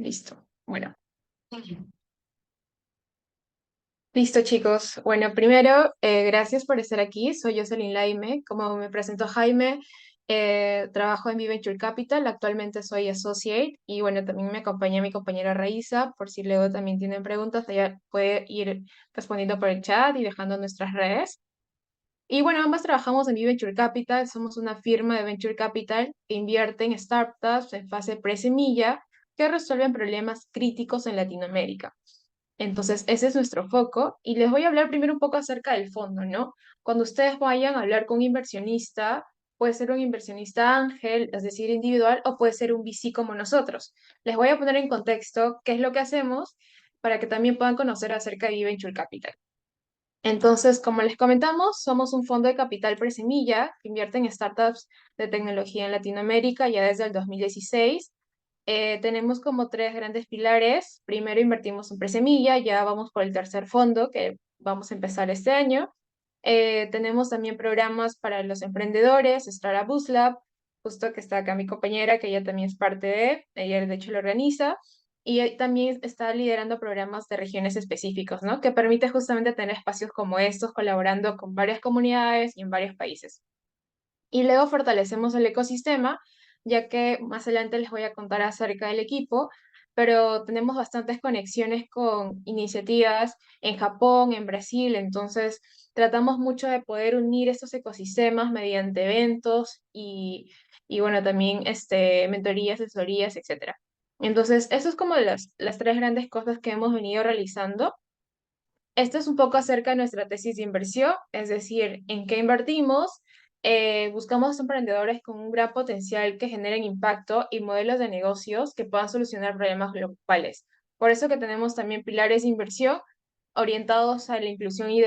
Listo. Bueno, listo chicos. Bueno, primero, gracias por estar aquí. Soy Jocelyn Laime. Como me presentó Jaime, trabajo en Mi Venture Capital. Actualmente soy associate y bueno, también me acompaña mi compañera Raíza. Por si luego también tienen preguntas, ella puede ir respondiendo por el chat y dejando nuestras redes. Y bueno, ambas trabajamos en Mi Venture Capital. Somos una firma de Venture Capital que invierte en startups en fase pre-semilla que resuelven problemas críticos en Latinoamérica. Entonces, ese es nuestro foco y les voy a hablar primero un poco acerca del fondo, ¿no? Cuando ustedes vayan a hablar con un inversionista, puede ser un inversionista ángel, es decir, individual, o puede ser un VC como nosotros. Les voy a poner en contexto qué es lo que hacemos para que también puedan conocer acerca de Venture Capital. Entonces, como les comentamos, somos un fondo de capital presemilla que invierte en startups de tecnología en Latinoamérica ya desde el 2016. Tenemos como tres grandes pilares. Primero invertimos en presemilla, ya vamos por el tercer fondo que vamos a empezar este año. Tenemos también programas para los emprendedores, Startup Boost Lab, justo que está acá mi compañera, que ella también es parte ella de hecho lo organiza, y también está liderando programas de regiones específicos, ¿no? Que permite justamente tener espacios como estos, colaborando con varias comunidades y en varios países. Y luego fortalecemos el ecosistema, ya que más adelante les voy a contar acerca del equipo, pero tenemos bastantes conexiones con iniciativas en Japón, en Brasil, entonces tratamos mucho de poder unir estos ecosistemas mediante eventos y bueno, también mentorías, asesorías, etcétera. Entonces, eso es como las tres grandes cosas que hemos venido realizando. Esto es un poco acerca de nuestra tesis de inversión, es decir, en qué invertimos. Buscamos emprendedores con un gran potencial que generen impacto y modelos de negocios que puedan solucionar problemas globales. Por eso que tenemos también pilares de inversión orientados a la inclusión y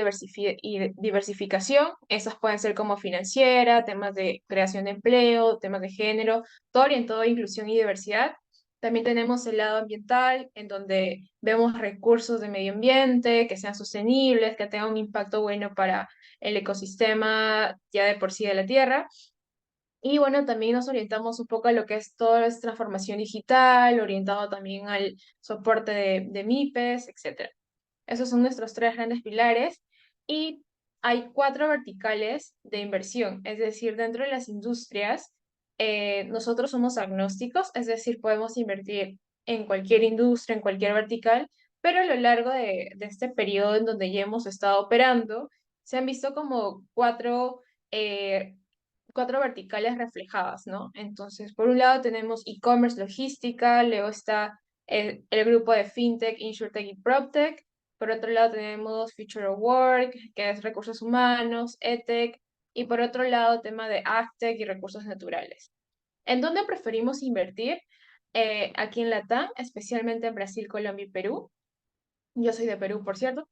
diversificación. Esas pueden ser como financiera, temas de creación de empleo, temas de género, todo orientado a inclusión y diversidad. También tenemos el lado ambiental, en donde vemos recursos de medio ambiente que sean sostenibles, que tengan un impacto bueno para el ecosistema ya de por sí de la Tierra. Y bueno, también nos orientamos un poco a lo que es toda esta transformación digital, orientado también al soporte de MIPES, etc. Esos son nuestros tres grandes pilares. Y hay cuatro verticales de inversión, es decir, dentro de las industrias, nosotros somos agnósticos, es decir, podemos invertir en cualquier industria, en cualquier vertical, pero a lo largo de este periodo en donde ya hemos estado operando, se han visto como eh, cuatro verticales reflejadas, ¿no? Entonces, por un lado tenemos e-commerce, logística, luego está el grupo de FinTech, InsurTech y PropTech. Por otro lado tenemos Future of Work, que es recursos humanos, EdTech, y por otro lado tema de AgTech y recursos naturales. ¿En dónde preferimos invertir? Aquí en Latam, especialmente en Brasil, Colombia y Perú. Yo soy de Perú, por cierto,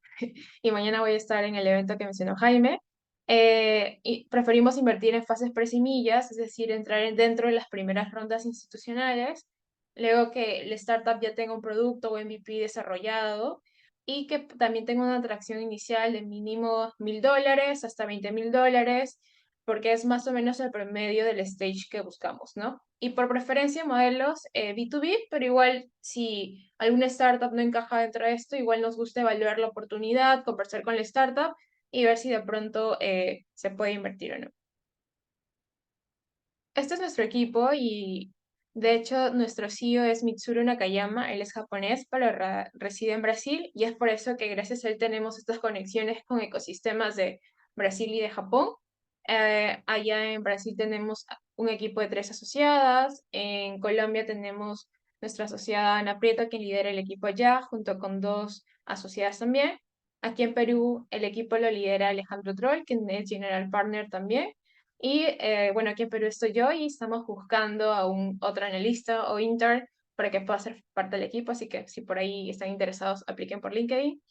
y mañana voy a estar en el evento que mencionó Jaime. Y preferimos invertir en fases presemillas, es decir, entrar dentro de las primeras rondas institucionales, luego que el startup ya tenga un producto o MVP desarrollado y que también tenga una atracción inicial de mínimo $1.000 hasta $20.000, porque es más o menos el promedio del stage que buscamos, ¿no? Y por preferencia modelos B2B, pero igual si alguna startup no encaja dentro de esto, igual nos gusta evaluar la oportunidad, conversar con la startup y ver si de pronto se puede invertir o no. Este es nuestro equipo y de hecho nuestro CEO es Mitsuru Nakayama, él es japonés, pero reside en Brasil y es por eso que gracias a él tenemos estas conexiones con ecosistemas de Brasil y de Japón. Allá en Brasil tenemos un equipo de tres asociadas, en Colombia tenemos nuestra asociada Ana Prieto, quien lidera el equipo allá, junto con dos asociadas también. Aquí en Perú el equipo lo lidera Alejandro Troll, quien es General Partner también. Y bueno, aquí en Perú estoy yo y estamos buscando a un otro analista o intern para que pueda ser parte del equipo, así que si por ahí están interesados, apliquen por LinkedIn.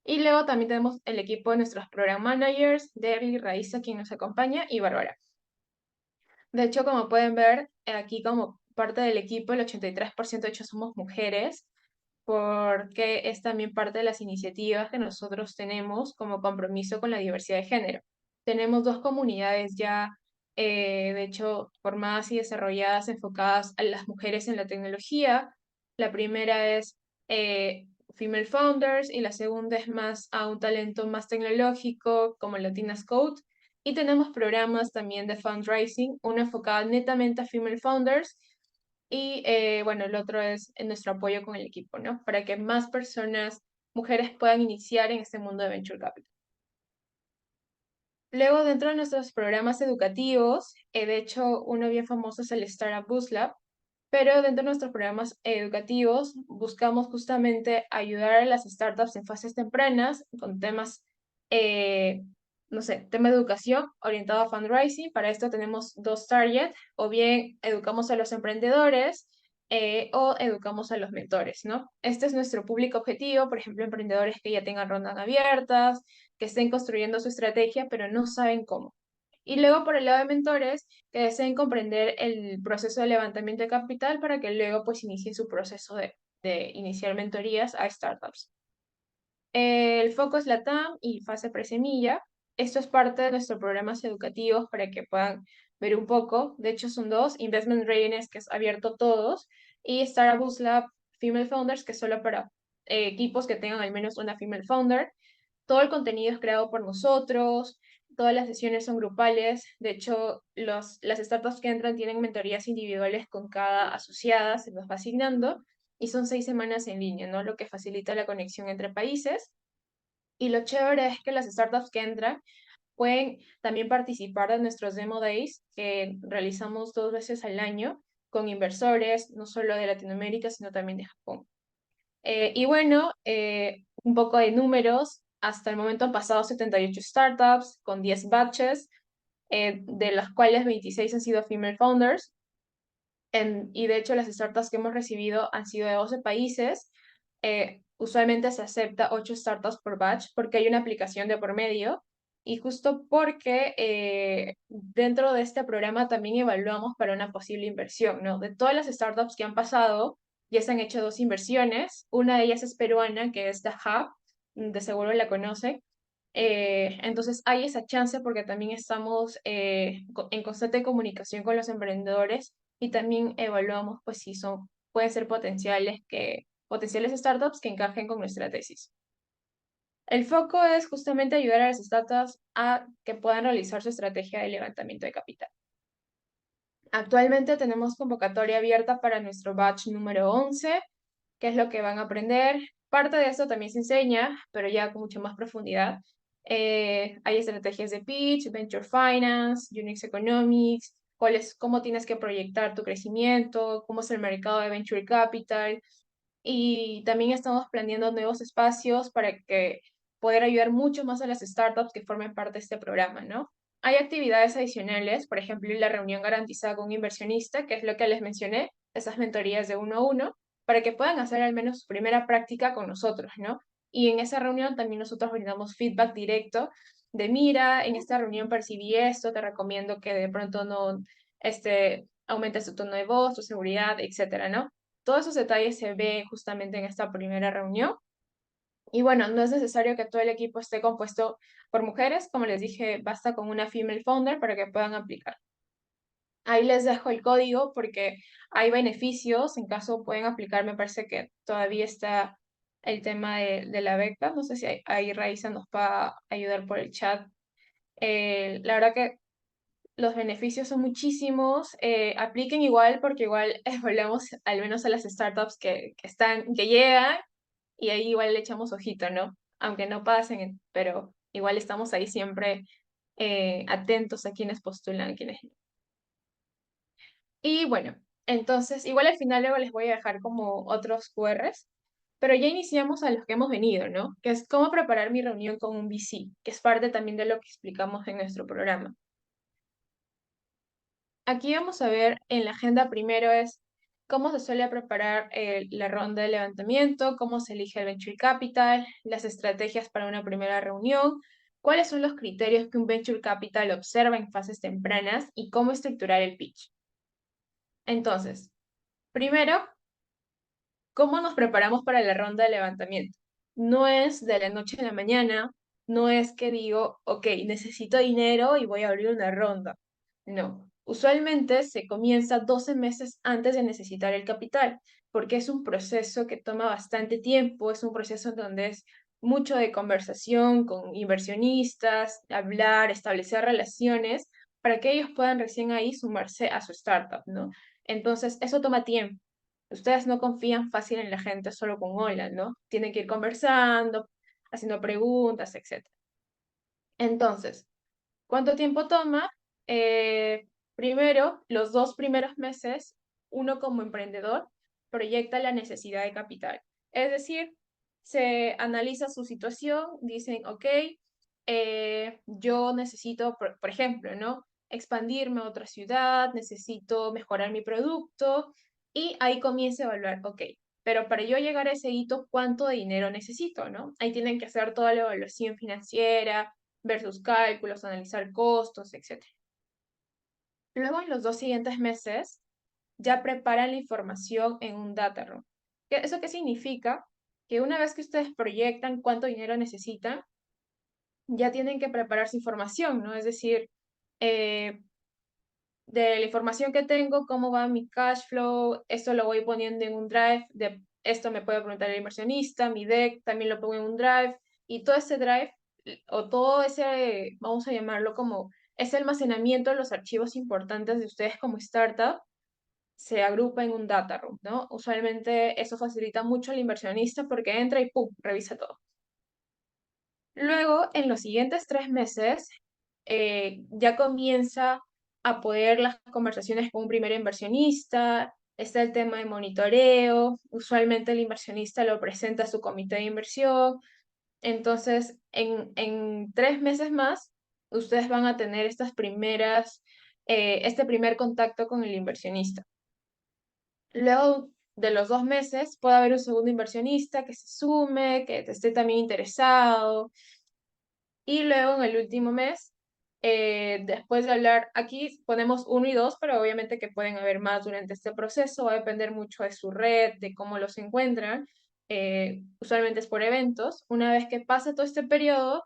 Y luego también tenemos el equipo de nuestros program managers, Derly, Raiza, quien nos acompaña, y Bárbara. De hecho, como pueden ver, aquí como parte del equipo, el 83% de hecho somos mujeres, porque es también parte de las iniciativas que nosotros tenemos como compromiso con la diversidad de género. Tenemos dos comunidades ya, de hecho, formadas y desarrolladas enfocadas a las mujeres en la tecnología. La primera es Female Founders y la segunda es más a un talento más tecnológico como Latinas Code. Y tenemos programas también de fundraising, uno enfocado netamente a Female Founders y bueno, el otro es nuestro apoyo con el equipo, ¿no? Para que más personas, mujeres puedan iniciar en este mundo de Venture Capital. Luego, dentro de nuestros programas educativos, de hecho, uno bien famoso es el Startup Boost Lab, pero dentro de nuestros programas educativos buscamos justamente ayudar a las startups en fases tempranas con temas, eh, no sé, tema de educación orientado a fundraising. Para esto tenemos dos targets, o bien educamos a los emprendedores o educamos a los mentores, ¿no? Este es nuestro público objetivo, por ejemplo, emprendedores que ya tengan rondas abiertas, que estén construyendo su estrategia, pero no saben cómo. Y luego por el lado de mentores que deseen comprender el proceso de levantamiento de capital para que luego pues inicien su proceso de iniciar mentorías a startups. El foco es la TAM y fase presemilla. Esto es parte de nuestros programas educativos para que puedan ver un poco. De hecho son dos, Investment Readiness, que es abierto a todos, y Startup Boost Lab Female Founders, que es solo para equipos que tengan al menos una Female Founder. Todo el contenido es creado por nosotros, todas las sesiones son grupales. De hecho, las startups que entran tienen mentorías individuales con cada asociada, se nos va asignando, y son 6 semanas en línea, ¿no? Lo que facilita la conexión entre países. Y lo chévere es que las startups que entran pueden también participar de nuestros Demo Days que realizamos 2 veces al año con inversores, no solo de Latinoamérica, sino también de Japón. Y bueno, un poco de números. Hasta el momento han pasado 78 startups con 10 batches, de las cuales 26 han sido female founders. Y de hecho las startups que hemos recibido han sido de 12 países. Usualmente se acepta 8 startups por batch porque hay una aplicación de por medio y justo porque dentro de este programa también evaluamos para una posible inversión, ¿no? De todas las startups que han pasado, ya se han hecho 2 inversiones. Una de ellas es peruana, que es The Hub, de seguro la conocen. Entonces hay esa chance porque también estamos en constante comunicación con los emprendedores y también evaluamos pues si pueden ser potenciales startups que encajen con nuestra tesis. El foco es justamente ayudar a las startups a que puedan realizar su estrategia de levantamiento de capital. Actualmente tenemos convocatoria abierta para nuestro batch número 11, que es lo que van a aprender. Parte de esto también se enseña, pero ya con mucha más profundidad. Hay estrategias de pitch, venture finance, Unix Economics, cómo tienes que proyectar tu crecimiento, cómo es el mercado de venture capital. Y también estamos planeando nuevos espacios para que poder ayudar mucho más a las startups que formen parte de este programa, ¿no? Hay actividades adicionales, por ejemplo, la reunión garantizada con un inversionista, que es lo que les mencioné, esas mentorías de 1 a 1, para que puedan hacer al menos su primera práctica con nosotros, ¿no? Y en esa reunión también nosotros brindamos feedback directo de, mira, en esta reunión percibí esto, te recomiendo que de pronto no aumentes tu tono de voz, tu seguridad, etcétera, ¿no? Todos esos detalles se ven justamente en esta primera reunión. Y bueno, no es necesario que todo el equipo esté compuesto por mujeres. Como les dije, basta con una female founder para que puedan aplicar. Ahí les dejo el código porque hay beneficios. En caso pueden aplicar, me parece que todavía está el tema de la beca. No sé si ahí Raiza nos va a ayudar por el chat. La verdad que los beneficios son muchísimos. Apliquen igual porque igual evaluamos al menos a las startups que llegan y ahí igual le echamos ojito, ¿no? Aunque no pasen, pero igual estamos ahí siempre atentos a quienes postulan, a quienes no. Y bueno, entonces igual al final luego les voy a dejar como otros QRs, pero ya iniciamos a los que hemos venido, ¿no? Que es cómo preparar mi reunión con un VC, que es parte también de lo que explicamos en nuestro programa. Aquí vamos a ver en la agenda primero es cómo se suele preparar la ronda de levantamiento, cómo se elige el venture capital, las estrategias para una primera reunión, cuáles son los criterios que un venture capital observa en fases tempranas y cómo estructurar el pitch. Entonces, primero, ¿cómo nos preparamos para la ronda de levantamiento? No es de la noche a la mañana, no es que digo, ok, necesito dinero y voy a abrir una ronda. No. Usualmente se comienza 12 meses antes de necesitar el capital, porque es un proceso que toma bastante tiempo, es un proceso en donde es mucho de conversación con inversionistas, hablar, establecer relaciones, para que ellos puedan recién ahí sumarse a su startup, ¿no? Entonces, eso toma tiempo. Ustedes no confían fácil en la gente solo con hola, ¿no? Tienen que ir conversando, haciendo preguntas, etc. Entonces, ¿cuánto tiempo toma? Primero, los 2 primeros meses, uno como emprendedor proyecta la necesidad de capital. Es decir, se analiza su situación, dicen, ok, yo necesito, por ejemplo, ¿no? Expandirme a otra ciudad, necesito mejorar mi producto y ahí comienza a evaluar, ok, pero para yo llegar a ese hito, ¿cuánto de dinero necesito, no? Ahí tienen que hacer toda la evaluación financiera, ver sus cálculos, analizar costos, etc. Luego, en los 2 siguientes meses, ya preparan la información en un data room. ¿Eso qué significa? Que una vez que ustedes proyectan cuánto dinero necesitan, ya tienen que preparar su información, ¿no? Es decir, eh, de la información que tengo, cómo va mi cash flow, esto lo voy poniendo en un drive, de esto me puede preguntar el inversionista, mi deck también lo pongo en un drive, y todo ese drive, o todo ese, vamos a llamarlo como ese almacenamiento de los archivos importantes de ustedes como startup, se agrupa en un data room, ¿no? Usualmente eso facilita mucho al inversionista porque entra y ¡pum!, revisa todo. Luego, en los siguientes 3 meses, ya comienza a poder las conversaciones con un primer inversionista, está el tema de monitoreo, usualmente el inversionista lo presenta a su comité de inversión, entonces en 3 meses más, ustedes van a tener este primer contacto con el inversionista. Luego de los 2 meses puede haber un segundo inversionista que se sume, que esté también interesado. Y luego en el último mes, después de hablar, aquí ponemos 1 y 2, pero obviamente que pueden haber más durante este proceso, va a depender mucho de su red, de cómo los encuentran. Usualmente es por eventos. Una vez que pase todo este periodo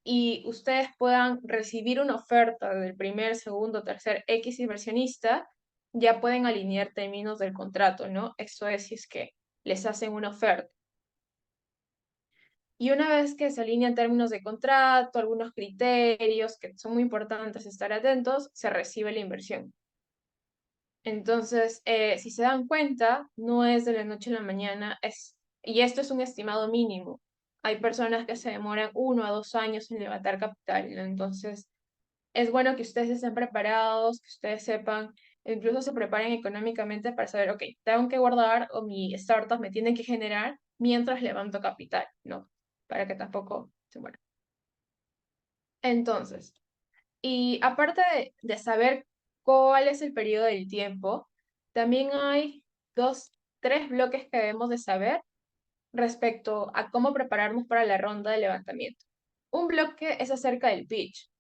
y ustedes puedan recibir una oferta del primer, segundo, tercer X inversionista, ya pueden alinear términos del contrato, ¿no? Eso es si es que les hacen una oferta. Y una vez que se alinean términos de contrato, algunos criterios que son muy importantes estar atentos, se recibe la inversión. Entonces, si se dan cuenta, no es de la noche a la mañana, y esto es un estimado mínimo. Hay personas que se demoran 1 a 2 años en levantar capital, ¿no? Entonces, es bueno que ustedes estén preparados, que ustedes sepan, incluso se preparen económicamente para saber, ok, tengo que guardar o mi startup me tiene que generar mientras levanto capital, ¿no? Para que tampoco se muera. Entonces, y aparte de saber cuál es el periodo del tiempo, también hay tres bloques que debemos de saber respecto a cómo prepararnos para la ronda de levantamiento. Un bloque es acerca del pitch.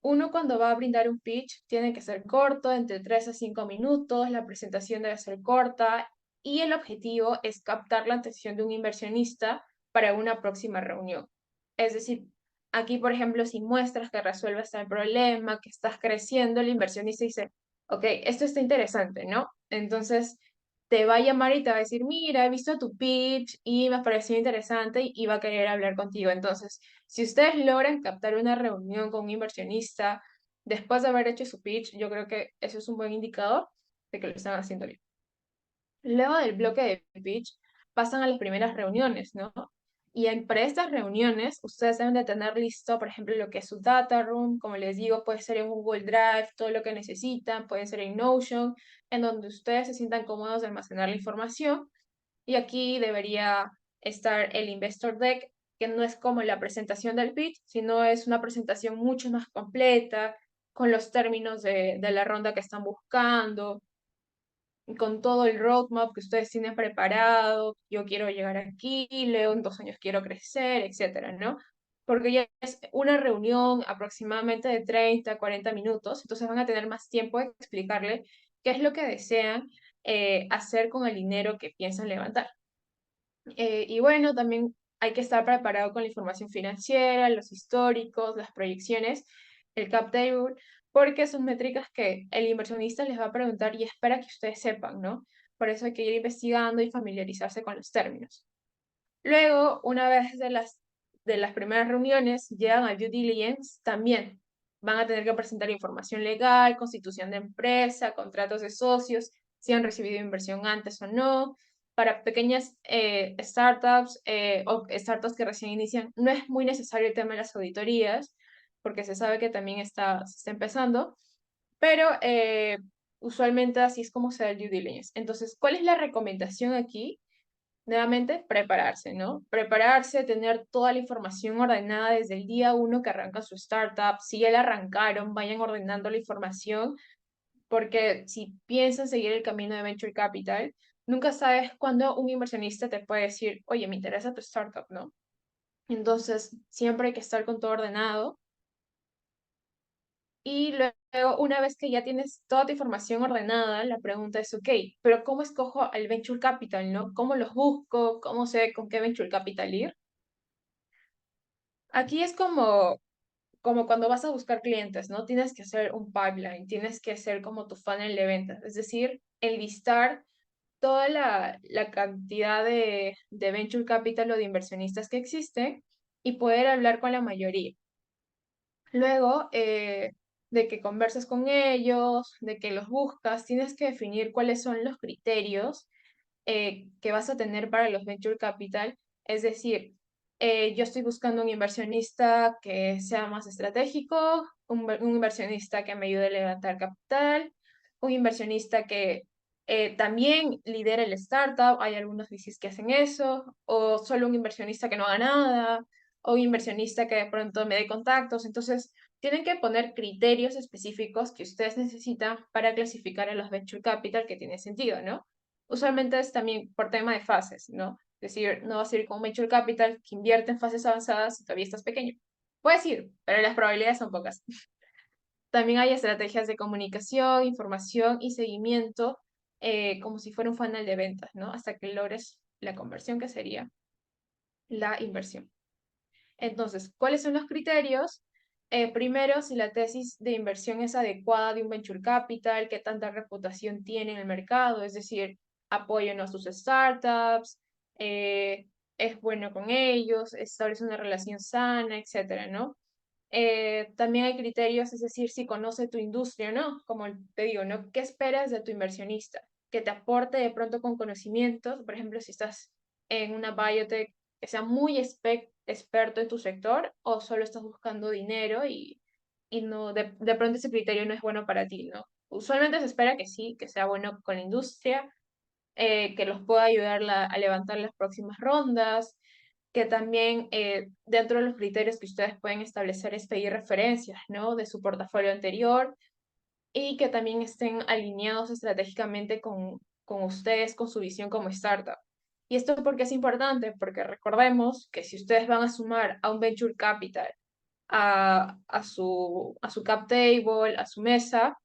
Uno cuando va a brindar un pitch tiene que ser corto, entre 3 a 5 minutos, la presentación debe ser corta y el objetivo es captar la atención de un inversionista para una próxima reunión. Es decir, aquí, por ejemplo, si muestras que resuelves el problema, que estás creciendo, el inversionista dice, ok, esto está interesante, ¿no? Entonces te va a llamar y te va a decir, mira, he visto tu pitch y me ha parecido interesante y va a querer hablar contigo. Entonces, si ustedes logran captar una reunión con un inversionista después de haber hecho su pitch, yo creo que eso es un buen indicador de que lo están haciendo bien. Luego del bloque de pitch, pasan a las primeras reuniones, ¿no? Y para estas reuniones, ustedes deben de tener listo, por ejemplo, lo que es su data room, como les digo, puede ser en Google Drive, todo lo que necesitan, puede ser en Notion, en donde ustedes se sientan cómodos de almacenar la información. Y aquí debería estar el Investor Deck, que no es como la presentación del pitch, sino es una presentación mucho más completa, con los términos de la ronda que están buscando, con todo el roadmap que ustedes tienen preparado, yo quiero llegar aquí, luego en 2 años quiero crecer, etcétera, ¿no? Porque ya es una reunión aproximadamente de 30, 40 minutos, entonces van a tener más tiempo de explicarle qué es lo que desean hacer con el dinero que piensan levantar. Y bueno, también hay que estar preparado con la información financiera, los históricos, las proyecciones, el cap table, porque son métricas que el inversionista les va a preguntar y espera que ustedes sepan, ¿no? Por eso hay que ir investigando y familiarizarse con los términos. Luego, una vez de las primeras reuniones, llegan al due diligence, también van a tener que presentar información legal, constitución de empresa, contratos de socios, si han recibido inversión antes o no. Para pequeñas startups o startups que recién inician, no es muy necesario el tema de las auditorías, porque se sabe que también se está empezando, pero usualmente así es como se da el due diligence. Entonces, ¿cuál es la recomendación aquí? Nuevamente, prepararse, ¿no? Prepararse, tener toda la información ordenada desde el día uno que arranca su startup. Si ya la arrancaron, vayan ordenando la información, porque si piensan seguir el camino de Venture Capital, nunca sabes cuándo un inversionista te puede decir, oye, me interesa tu startup, ¿no? Entonces, siempre hay que estar con todo ordenado. Y luego, una vez que ya tienes toda tu información ordenada, la pregunta es, ok, pero ¿cómo escojo al Venture Capital, no? ¿Cómo los busco? ¿Cómo sé con qué Venture Capital ir? Aquí es como cuando vas a buscar clientes, ¿no? Tienes que hacer un pipeline, tienes que hacer como tu funnel de ventas, es decir, enlistar toda la cantidad de venture capital o de inversionistas que existen y poder hablar con la mayoría. Luego de que conversas con ellos, de que los buscas, tienes que definir cuáles son los criterios que vas a tener para los venture capital. Es decir, yo estoy buscando un inversionista que sea más estratégico, un inversionista que me ayude a levantar capital, un inversionista que también lidere el startup. Hay algunos VCs que hacen eso, o solo un inversionista que no haga nada, o un inversionista que de pronto me dé contactos. Entonces, tienen que poner criterios específicos que ustedes necesitan para clasificar a los venture capital que tiene sentido, ¿no? Usualmente es también por tema de fases, ¿no? Es decir, no vas a ir con un venture capital que invierte en fases avanzadas si todavía estás pequeño. Puedes ir, pero las probabilidades son pocas. También hay estrategias de comunicación, información y seguimiento, como si fuera un funnel de ventas, ¿no? Hasta que logres la conversión, que sería la inversión. Entonces, ¿cuáles son los criterios? Primero, si la tesis de inversión es adecuada de un venture capital, qué tanta reputación tiene en el mercado, es decir, apoyan a sus startups, eh, es bueno con ellos, establece una relación sana, etcétera, ¿no? También hay criterios, es decir, si conoce tu industria o no, como te digo, ¿no? ¿Qué esperas de tu inversionista? Que te aporte de pronto con conocimientos, por ejemplo, si estás en una biotech que sea muy experto en tu sector o solo estás buscando dinero y no, de pronto ese criterio no es bueno para ti, ¿no? Usualmente se espera que sí, que sea bueno con la industria, que los pueda ayudar a levantar las próximas rondas, que también dentro de los criterios que ustedes pueden establecer es pedir referencias, ¿no? De su portafolio anterior y que también estén alineados estratégicamente con ustedes, con su visión como startup. ¿Y esto por qué es importante? Porque recordemos que si ustedes van a sumar a un venture capital a su cap table, a su mesa,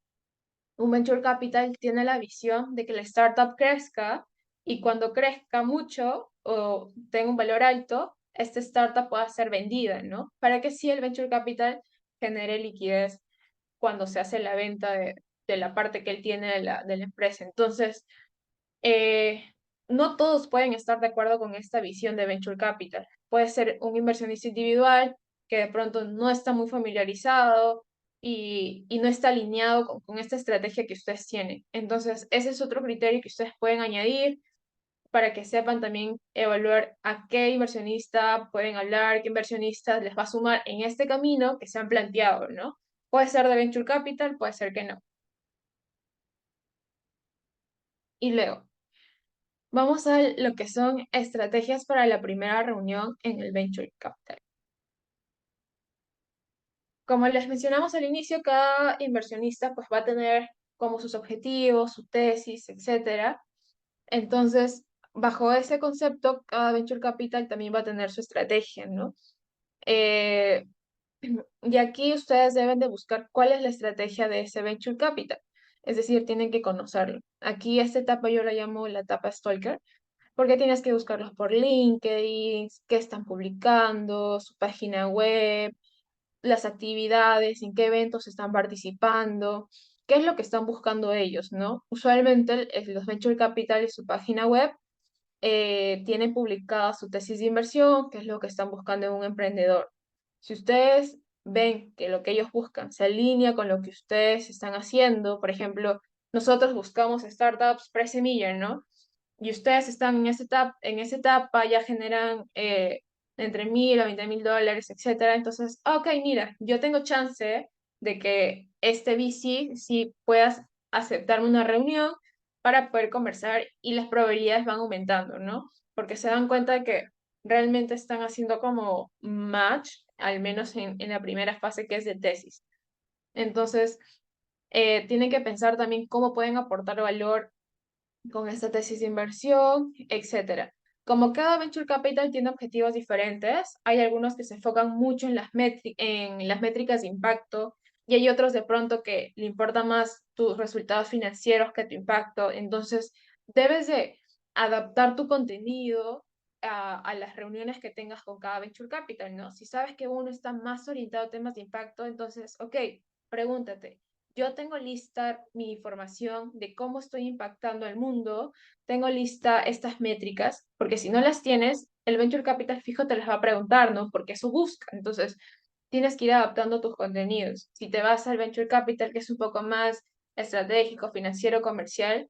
un venture capital tiene la visión de que la startup crezca y cuando crezca mucho o tenga un valor alto, esta startup pueda ser vendida, ¿no? Para que sí el venture capital genere liquidez cuando se hace la venta de la parte que él tiene de la empresa. Entonces, eh, no todos pueden estar de acuerdo con esta visión de venture capital. Puede ser un inversionista individual que de pronto no está muy familiarizado y no está alineado con esta estrategia que ustedes tienen. Entonces, ese es otro criterio que ustedes pueden añadir para que sepan también evaluar a qué inversionista pueden hablar, qué inversionista les va a sumar en este camino que se han planteado, ¿no? Puede ser de venture capital, puede ser que no. Y luego, vamos a lo que son estrategias para la primera reunión en el Venture Capital. Como les mencionamos al inicio, cada inversionista pues va a tener como sus objetivos, su tesis, etcétera. Entonces, bajo ese concepto, cada Venture Capital también va a tener su estrategia, ¿no? Eh, y aquí ustedes deben de buscar cuál es la estrategia de ese Venture Capital. Es decir, tienen que conocerlo. Aquí esta etapa yo la llamo la etapa Stalker, porque tienes que buscarlos por LinkedIn, qué están publicando, su página web, las actividades, en qué eventos están participando, qué es lo que están buscando ellos, ¿no? Usualmente los Venture Capital y su página web tienen publicada su tesis de inversión, qué es lo que están buscando en un emprendedor. Si ustedes ven que lo que ellos buscan se alinea con lo que ustedes están haciendo, por ejemplo, nosotros buscamos startups pre-semilla, ¿no? Y ustedes están en esa etapa, ya generan entre 1.000 a 20.000 dólares, etcétera. Entonces, ok, mira, yo tengo chance de que este VC sí puedas aceptarme una reunión para poder conversar y las probabilidades van aumentando, ¿no? Porque se dan cuenta de que realmente están haciendo como match, al menos en la primera fase que es de tesis. Entonces, tienen que pensar también cómo pueden aportar valor con esta tesis de inversión, etcétera. Como cada venture capital tiene objetivos diferentes, hay algunos que se enfocan mucho en en las métricas de impacto y hay otros de pronto que le importa más tus resultados financieros que tu impacto. Entonces, debes de adaptar tu contenido a las reuniones que tengas con cada venture capital, ¿no? Si sabes que uno está más orientado a temas de impacto, entonces, ok, pregúntate, yo tengo lista mi información de cómo estoy impactando al mundo, tengo lista estas métricas, porque si no las tienes, el Venture Capital fijo te las va a preguntar, ¿no? Porque eso busca. Entonces, tienes que ir adaptando tus contenidos. Si te vas al Venture Capital, que es un poco más estratégico, financiero, comercial,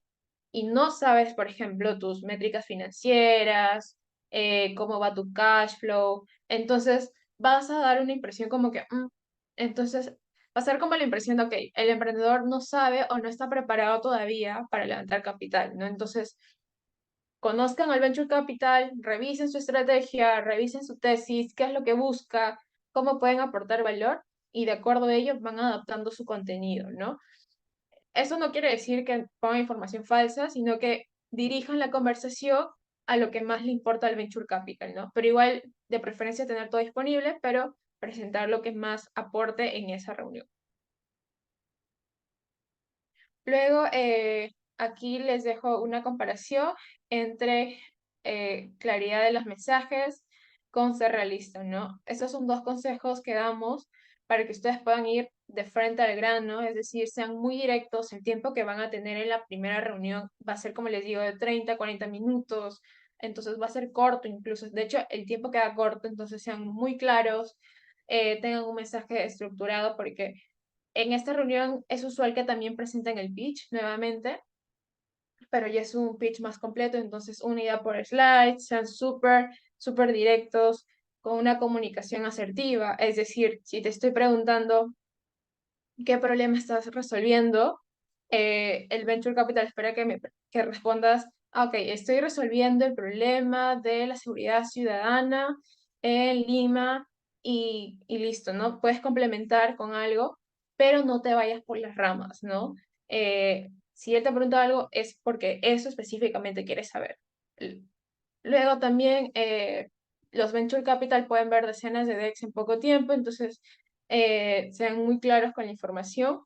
y no sabes, por ejemplo, tus métricas financieras, cómo va tu cash flow, entonces vas a dar una impresión como que, entonces va a ser como la impresión de, ok, el emprendedor no sabe o no está preparado todavía para levantar capital, ¿no? Entonces, conozcan al Venture Capital, revisen su estrategia, revisen su tesis, qué es lo que busca, cómo pueden aportar valor y de acuerdo a ello van adaptando su contenido, ¿no? Eso no quiere decir que pongan información falsa, sino que dirijan la conversación a lo que más le importa al Venture Capital, ¿no? Pero igual, de preferencia, tener todo disponible, pero presentar lo que más aporte en esa reunión. Luego, aquí les dejo una comparación entre claridad de los mensajes con ser realista, ¿no? Estos son dos consejos que damos para que ustedes puedan ir de frente al grano, es decir, sean muy directos. El tiempo que van a tener en la primera reunión va a ser, como les digo, de 30 a 40 minutos, entonces va a ser corto incluso. De hecho, el tiempo queda corto, entonces sean muy claros, tengan un mensaje estructurado porque en esta reunión es usual que también presenten el pitch nuevamente, pero ya es un pitch más completo, entonces una idea por slide, sean súper directos, con una comunicación asertiva. Es decir, si te estoy preguntando qué problema estás resolviendo, el Venture Capital espera que respondas, ok, estoy resolviendo el problema de la seguridad ciudadana en Lima y listo, ¿no? Puedes complementar con algo, pero no te vayas por las ramas, ¿no? Si él te pregunta algo, es porque eso específicamente quieres saber. Luego también los Venture Capital pueden ver decenas de decks en poco tiempo, entonces sean muy claros con la información.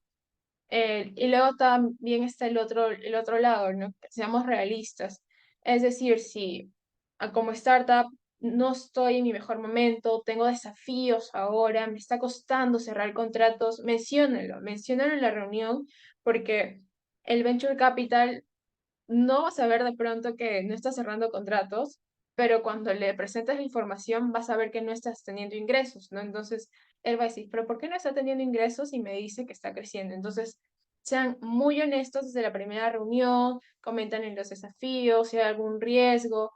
Y luego también está el otro lado, ¿no? Que seamos realistas. Es decir, si como startup no estoy en mi mejor momento, tengo desafíos ahora, me está costando cerrar contratos, menciónenlo en la reunión, porque el Venture Capital no vas a ver de pronto que no estás cerrando contratos, pero cuando le presentes la información vas a ver que no estás teniendo ingresos, ¿no? Entonces, él va a decir, pero ¿por qué no está teniendo ingresos y me dice que está creciendo? Entonces, sean muy honestos desde la primera reunión, comentan en los desafíos, si hay algún riesgo,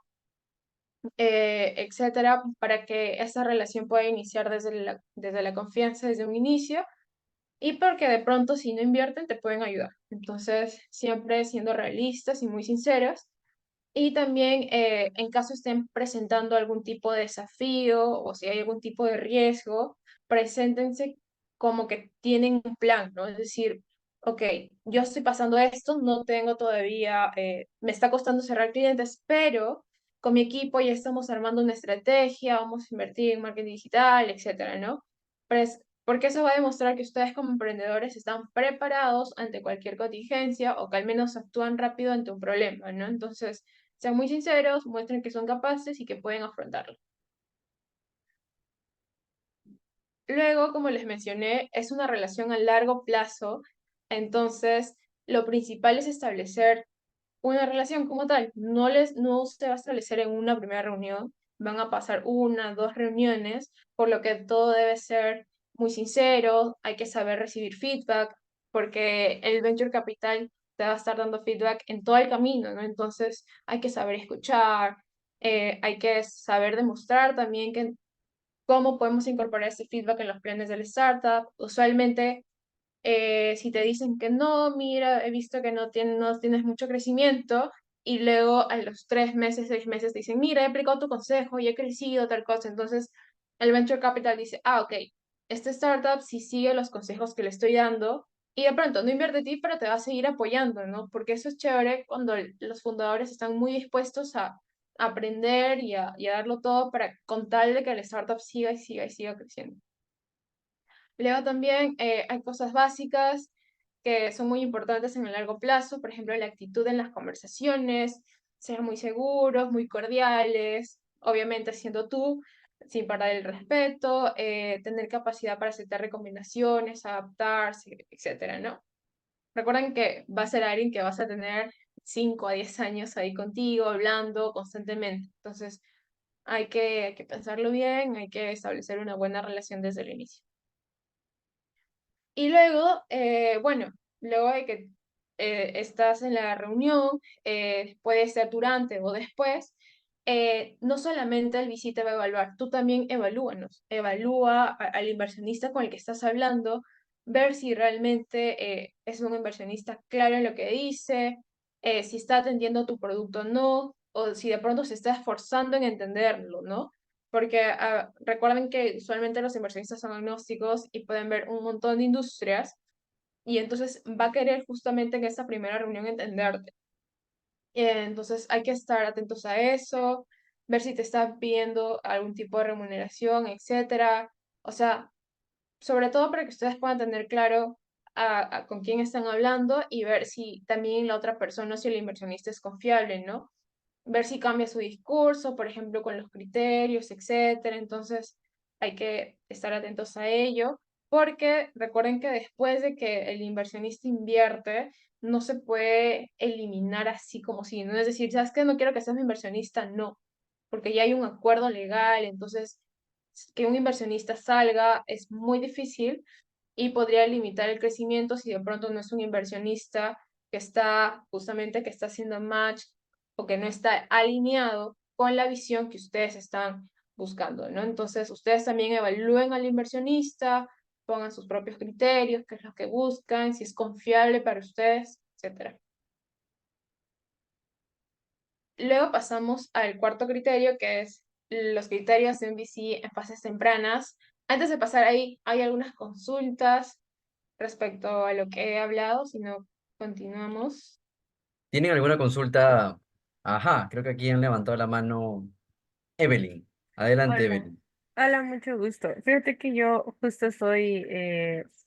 etcétera, para que esa relación pueda iniciar desde la confianza, desde un inicio, y porque de pronto si no invierten te pueden ayudar. Entonces, siempre siendo realistas y muy sinceros. Y también en caso estén presentando algún tipo de desafío o si hay algún tipo de riesgo, preséntense como que tienen un plan, ¿no? Es decir, ok, yo estoy pasando esto, no tengo todavía, me está costando cerrar clientes, pero con mi equipo ya estamos armando una estrategia, vamos a invertir en marketing digital, etcétera, ¿no? Porque eso va a demostrar que ustedes como emprendedores están preparados ante cualquier contingencia o que al menos actúan rápido ante un problema, ¿no? Entonces, sean muy sinceros, muestren que son capaces y que pueden afrontarlo. Luego, como les mencioné, es una relación a largo plazo, entonces lo principal es establecer una relación como tal. No se va a establecer en una primera reunión, van a pasar una, dos reuniones, por lo que todo debe ser muy sincero, hay que saber recibir feedback, porque el venture capital te va a estar dando feedback en todo el camino, ¿no? Entonces hay que saber escuchar, hay que saber demostrar también que cómo podemos incorporar ese feedback en los planes del startup. Usualmente si te dicen que no, mira, he visto que no tienes mucho crecimiento, y luego a los 3 meses, 6 meses te dicen, mira, he aplicado tu consejo y he crecido, tal cosa. Entonces, el Venture Capital dice, ah, ok, este startup sí sigue los consejos que le estoy dando, y de pronto no invierte en ti, pero te va a seguir apoyando, ¿no? Porque eso es chévere cuando los fundadores están muy dispuestos a aprender y a darlo todo para con tal de que el startup siga y siga y siga creciendo. Luego también hay cosas básicas que son muy importantes en el largo plazo, por ejemplo, la actitud en las conversaciones, ser muy seguros, muy cordiales, obviamente siendo tú, sin perder el respeto, tener capacidad para aceptar recomendaciones, adaptarse, etcétera, ¿no? Recuerden que va a ser alguien que vas a tener 5 a 10 años ahí contigo, hablando constantemente. Entonces, hay que pensarlo bien, hay que establecer una buena relación desde el inicio. Y luego, bueno, luego de que estás en la reunión, puede ser durante o después, no solamente el VC te va a evaluar, tú también evalúanos, evalúa al inversionista con el que estás hablando, ver si realmente es un inversionista claro en lo que dice, si está atendiendo tu producto o no, o si de pronto se está esforzando en entenderlo, ¿no? Porque recuerden que usualmente los inversionistas son agnósticos y pueden ver un montón de industrias, y entonces va a querer justamente en esta primera reunión entenderte. Entonces hay que estar atentos a eso, ver si te están pidiendo algún tipo de remuneración, etcétera. O sea, sobre todo para que ustedes puedan tener claro con quién están hablando, y ver si también la otra persona, si el inversionista es confiable, ¿no? Ver si cambia su discurso, por ejemplo, con los criterios, etcétera. Entonces, hay que estar atentos a ello, porque recuerden que después de que el inversionista invierte, no se puede eliminar así como si, no es decir, ¿sabes qué? No quiero que seas mi inversionista, no, porque ya hay un acuerdo legal. Entonces, que un inversionista salga es muy difícil y podría limitar el crecimiento si de pronto no es un inversionista que está justamente que está haciendo match o que no está alineado con la visión que ustedes están buscando, ¿no? Entonces, ustedes también evalúen al inversionista, pongan sus propios criterios, qué es lo que buscan, si es confiable para ustedes, etcétera. Luego pasamos al cuarto criterio, que es los criterios de MVC en fases tempranas. Antes de pasar ahí, hay algunas consultas respecto a lo que he hablado, si no, continuamos. ¿Tienen alguna consulta? Ajá, creo que aquí han levantado la mano Evelyn. Adelante, Hola, Evelyn. hola, mucho gusto. Fíjate que yo justo estoy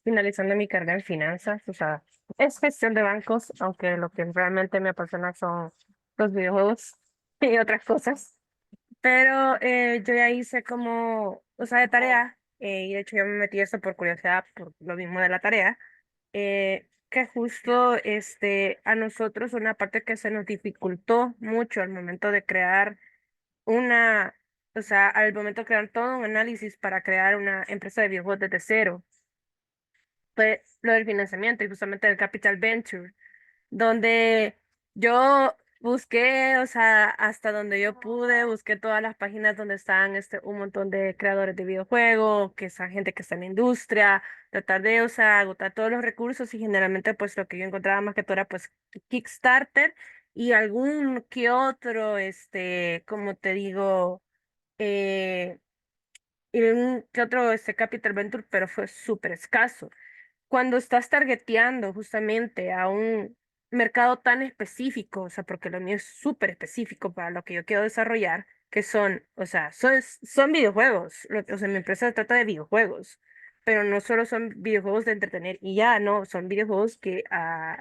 finalizando mi carrera en finanzas, o sea, es gestión de bancos, aunque lo que realmente me apasiona son los videojuegos y otras cosas. Pero yo ya hice como, o sea, de tarea, y de hecho yo me metí esto por curiosidad, por lo mismo de la tarea, que justo a nosotros una parte que se nos dificultó mucho al momento de crear una, o sea, al momento de crear todo un análisis para crear una empresa de videojuegos desde cero, fue lo del financiamiento y justamente del Capital Venture, donde yo busqué, o sea, hasta donde yo pude, busqué todas las páginas donde están un montón de creadores de videojuegos, que esa gente que está en la industria, tratar de, o sea, agotar todos los recursos, y generalmente pues lo que yo encontraba más que todo era pues Kickstarter y algún que otro, como te digo, eh, y un que otro Capital Venture, pero fue súper escaso. Cuando estás targeteando justamente a un mercado tan específico, o sea, porque lo mío es súper específico para lo que yo quiero desarrollar, que son, o sea, son videojuegos. O sea, mi empresa trata de videojuegos, pero no solo son videojuegos de entretener y ya, no, son videojuegos que,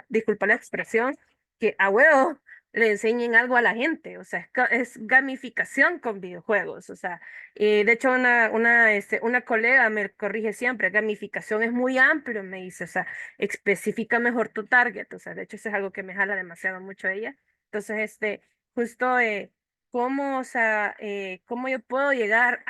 disculpa la expresión, que a huevo le enseñen algo a la gente, o sea, es gamificación con videojuegos, o sea, de hecho una colega me corrige siempre, gamificación es muy amplio, me dice, o sea, especifica mejor tu target, o sea, de hecho eso es algo que me jala demasiado mucho ella, entonces, justo, cómo, o sea, cómo yo puedo llegar,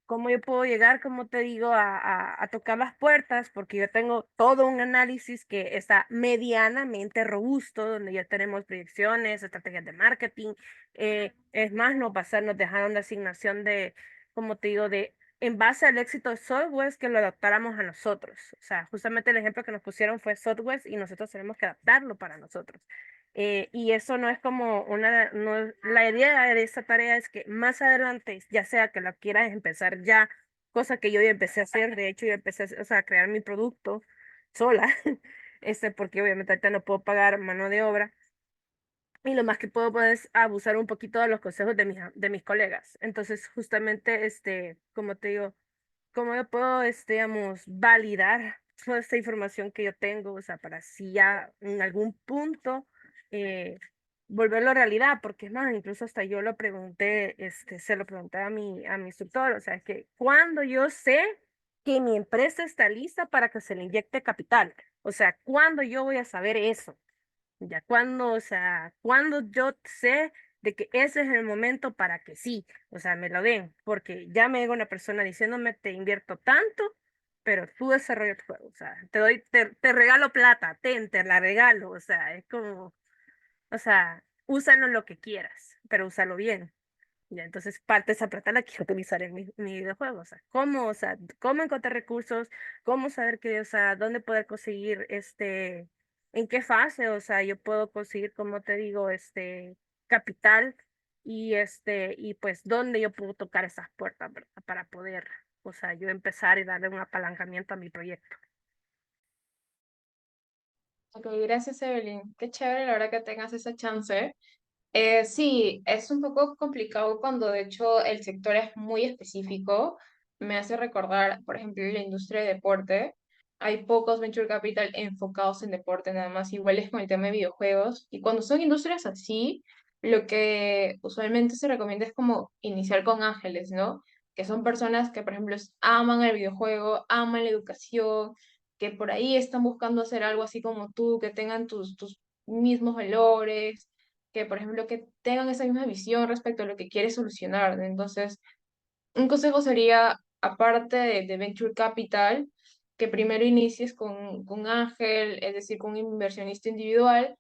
cómo yo puedo llegar, como te digo, a tocar las puertas, porque yo tengo todo un análisis que está medianamente robusto, donde ya tenemos proyecciones, estrategias de marketing. Es más, nos dejaron de asignación de, como te digo, de en base al éxito de Software que lo adaptáramos a nosotros. O sea, justamente el ejemplo que nos pusieron fue Software y nosotros tenemos que adaptarlo para nosotros. Y eso no es como la idea de esta tarea es que más adelante, ya sea que la quieras empezar ya, cosa que yo ya empecé a hacer, de hecho yo empecé o sea, a crear mi producto sola, porque obviamente ahorita no puedo pagar mano de obra, y lo más que puedo pues, es abusar un poquito de los consejos de mis colegas. Entonces, justamente, como te digo, ¿cómo yo puedo, digamos, validar toda esta información que yo tengo? O sea, para si ya en algún punto eh, volverlo realidad, porque es más, incluso hasta yo lo pregunté, se lo pregunté a mi instructor, o sea, es que cuando yo sé que mi empresa está lista para que se le inyecte capital, o sea, ¿cuándo yo voy a saber eso? Ya cuando, o sea, cuando yo sé de que ese es el momento para que sí, o sea, me lo den, porque ya me llega una persona diciéndome, te invierto tanto, pero tú desarrolla tu juego, o sea, te regalo plata, te la regalo, o sea, es como, o sea, úsalo lo que quieras, pero úsalo bien. Ya, entonces parte de esa plata la quiero utilizar en mi videojuego, o sea, cómo encontrar recursos, cómo saber que, o sea, dónde poder conseguir, en qué fase, o sea, yo puedo conseguir, como te digo, capital y pues dónde yo puedo tocar esas puertas, ¿verdad? Para poder, o sea, yo empezar y darle un apalancamiento a mi proyecto. Ok, gracias, Evelyn. Qué chévere la verdad que tengas esa chance. Sí, es un poco complicado cuando de hecho el sector es muy específico. Me hace recordar, por ejemplo, la industria de deporte. Hay pocos venture capital enfocados en deporte, nada más iguales con el tema de videojuegos. Y cuando son industrias así, lo que usualmente se recomienda es como iniciar con ángeles, ¿no? Que son personas que, por ejemplo, aman el videojuego, aman la educación, que por ahí están buscando hacer algo así como tú, que tengan tus mismos valores, que, por ejemplo, que tengan esa misma visión respecto a lo que quieres solucionar, ¿no? Entonces, un consejo sería, aparte de Venture Capital, que primero inicies con Ángel, es decir, con un inversionista individual,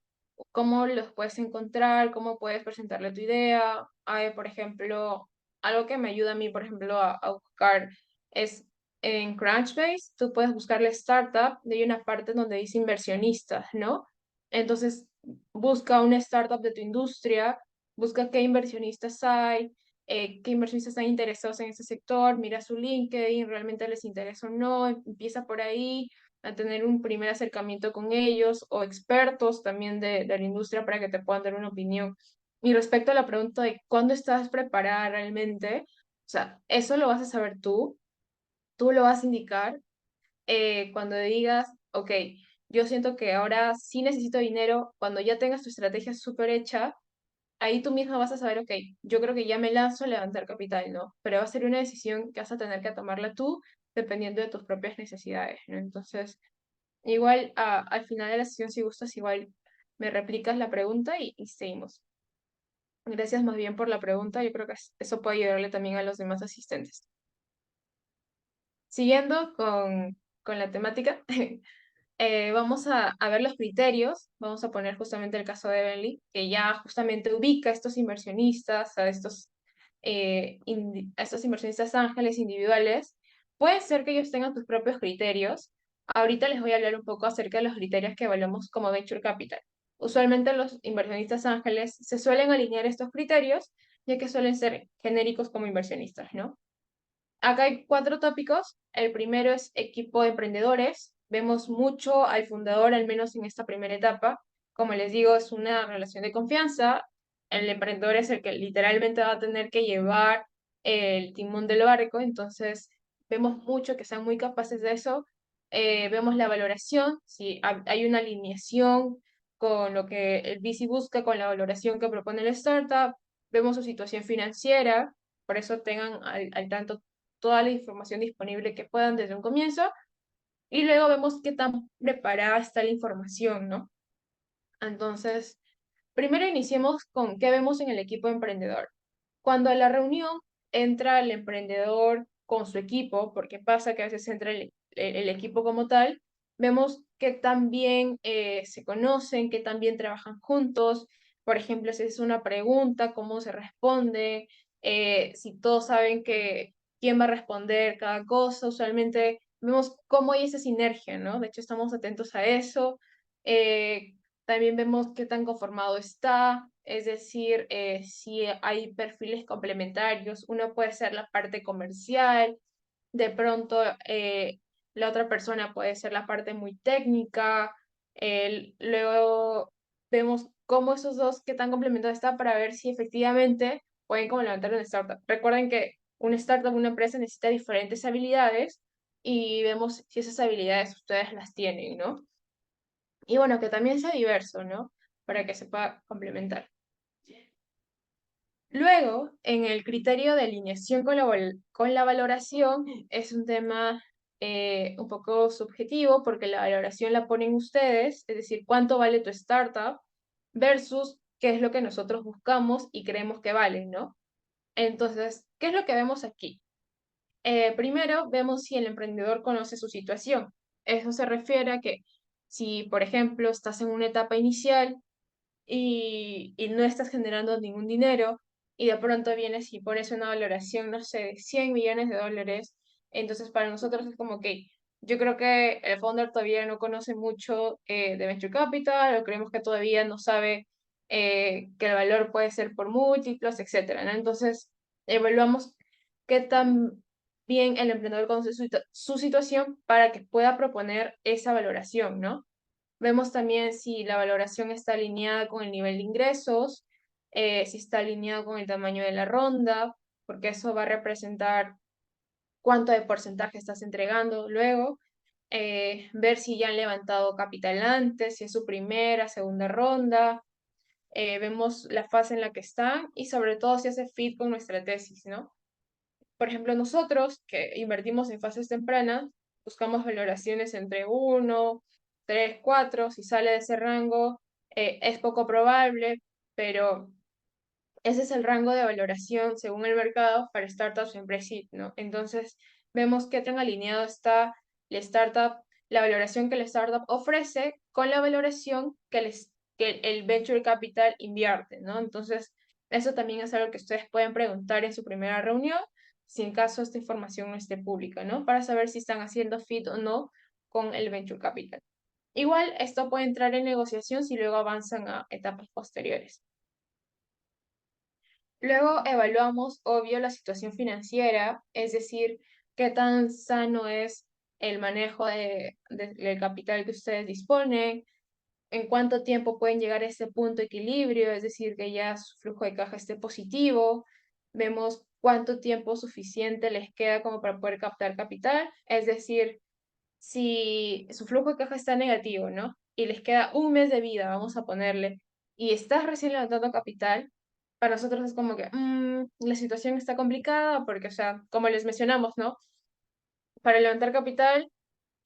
cómo los puedes encontrar, cómo puedes presentarle tu idea. Hay, por ejemplo, algo que me ayuda a mí, por ejemplo, a buscar es en Crunchbase, tú puedes buscarle startup y hay una parte donde dice inversionistas, ¿no? Entonces, busca una startup de tu industria, busca qué inversionistas hay, qué inversionistas están interesados en ese sector, mira su LinkedIn, realmente les interesa o no, empieza por ahí a tener un primer acercamiento con ellos o expertos también de la industria para que te puedan dar una opinión. Y respecto a la pregunta de cuándo estás preparada realmente, o sea, eso lo vas a saber tú lo vas a indicar cuando digas, ok, yo siento que ahora sí necesito dinero, cuando ya tengas tu estrategia súper hecha, ahí tú misma vas a saber, ok, yo creo que ya me lanzo a levantar capital, ¿no? Pero va a ser una decisión que vas a tener que tomarla tú dependiendo de tus propias necesidades, ¿no? Entonces, igual al final de la sesión, si gustas, igual me replicas la pregunta y seguimos. Gracias más bien por la pregunta, yo creo que eso puede ayudarle también a los demás asistentes. Siguiendo con la temática, vamos a ver los criterios, vamos a poner justamente el caso de Evelyn, que ya justamente ubica a estos inversionistas, a estos inversionistas ángeles individuales. Puede ser que ellos tengan sus propios criterios. Ahorita les voy a hablar un poco acerca de los criterios que evaluamos como Venture Capital. Usualmente los inversionistas ángeles se suelen alinear estos criterios, ya que suelen ser genéricos como inversionistas, ¿no? Acá hay cuatro tópicos. El primero es equipo de emprendedores. Vemos mucho al fundador, al menos en esta primera etapa. Como les digo, es una relación de confianza. El emprendedor es el que literalmente va a tener que llevar el timón del barco. Entonces, vemos mucho que sean muy capaces de eso. Vemos la valoración, si hay una alineación con lo que el VC busca, con la valoración que propone la startup, vemos su situación financiera, por eso tengan al tanto toda la información disponible que puedan desde un comienzo, y luego vemos qué tan preparada está la información, ¿no? Entonces, primero iniciemos con qué vemos en el equipo emprendedor. Cuando a la reunión entra el emprendedor con su equipo, porque pasa que a veces entra el equipo como tal, vemos que también se conocen, que también trabajan juntos. Por ejemplo, si es una pregunta, cómo se responde, si todos saben que quién va a responder cada cosa. Usualmente vemos cómo hay esa sinergia, ¿no? De hecho, estamos atentos a eso. También vemos qué tan conformado está, es decir, si hay perfiles complementarios. Uno puede ser la parte comercial, de pronto la otra persona puede ser la parte muy técnica. Luego vemos cómo esos dos, qué tan complementados está para ver si efectivamente pueden como levantar una startup. Recuerden que una startup, una empresa necesita diferentes habilidades y vemos si esas habilidades ustedes las tienen, ¿no? Y bueno, que también sea diverso, ¿no? Para que se pueda complementar. Luego, en el criterio de alineación con la valoración, es un tema un poco subjetivo porque la valoración la ponen ustedes, es decir, cuánto vale tu startup versus qué es lo que nosotros buscamos y creemos que vale, ¿no? Entonces, ¿qué es lo que vemos aquí? Primero, vemos si el emprendedor conoce su situación. Eso se refiere a que si, por ejemplo, estás en una etapa inicial y no estás generando ningún dinero y de pronto vienes y pones una valoración, no sé, de 100 millones de dólares, entonces para nosotros es como que yo creo que el founder todavía no conoce mucho de Venture Capital o creemos que todavía no sabe que el valor puede ser por múltiplos, etcétera, ¿no? Entonces evaluamos qué tan bien el emprendedor conoce su situación para que pueda proponer esa valoración, ¿no? Vemos también si la valoración está alineada con el nivel de ingresos, si está alineado con el tamaño de la ronda, porque eso va a representar cuánto de porcentaje estás entregando luego. Ver si ya han levantado capital antes, si es su primera, segunda ronda. Vemos la fase en la que están y sobre todo si hace fit con nuestra tesis, ¿no? Por ejemplo, nosotros que invertimos en fases tempranas, buscamos valoraciones entre 1, 3, 4. Si sale de ese rango, es poco probable, pero ese es el rango de valoración según el mercado para startups en pre-seed, ¿no? Entonces, vemos qué tan alineado está la startup, la valoración que la startup ofrece con la valoración que el venture capital invierte, ¿no? Entonces, eso también es algo que ustedes pueden preguntar en su primera reunión, si en caso esta información no esté pública, ¿no? Para saber si están haciendo fit o no con el venture capital. Igual, esto puede entrar en negociación si luego avanzan a etapas posteriores. Luego evaluamos, obvio, la situación financiera, es decir, qué tan sano es el manejo del capital que ustedes disponen, en cuánto tiempo pueden llegar a ese punto de equilibrio, es decir, que ya su flujo de caja esté positivo. Vemos cuánto tiempo suficiente les queda como para poder captar capital, es decir, si su flujo de caja está negativo, ¿no? Y les queda un mes de vida, vamos a ponerle, y estás recién levantando capital, para nosotros es como que la situación está complicada porque, o sea, como les mencionamos, ¿no? Para levantar capital,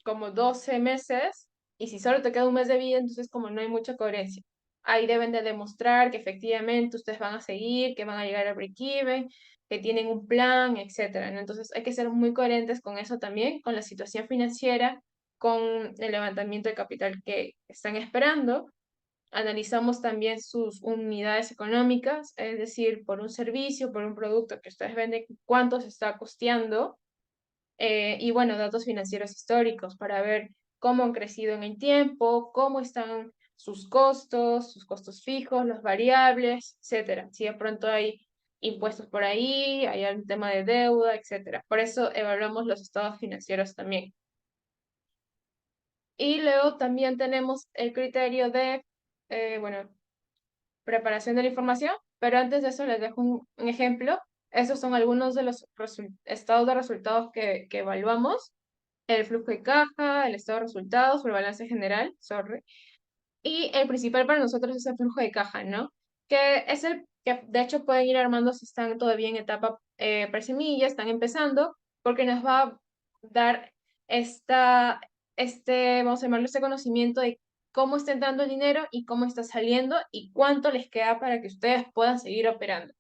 como 12 meses, y si solo te queda un mes de vida, entonces como no hay mucha coherencia. Ahí deben de demostrar que efectivamente ustedes van a seguir, que van a llegar al break-even, que tienen un plan, etcétera, ¿no? Entonces hay que ser muy coherentes con eso también, con la situación financiera, con el levantamiento de capital que están esperando. Analizamos también sus unidades económicas, es decir, por un servicio, por un producto que ustedes venden, cuánto se está costeando y bueno, datos financieros históricos para ver cómo han crecido en el tiempo, cómo están sus costos fijos, los variables, etcétera. Si de pronto hay impuestos por ahí, hay algún tema de deuda, etcétera. Por eso evaluamos los estados financieros también. Y luego también tenemos el criterio de, bueno, preparación de la información, pero antes de eso les dejo un ejemplo. Esos son algunos de los estados de resultados que evaluamos: el flujo de caja, el estado de resultados o el balance general, sorry. Y el principal para nosotros es el flujo de caja, ¿no? Que es el que de hecho pueden ir armando si están todavía en etapa presemilla, están empezando, porque nos va a dar vamos a llamarlo este conocimiento de cómo está entrando el dinero y cómo está saliendo y cuánto les queda para que ustedes puedan seguir operando.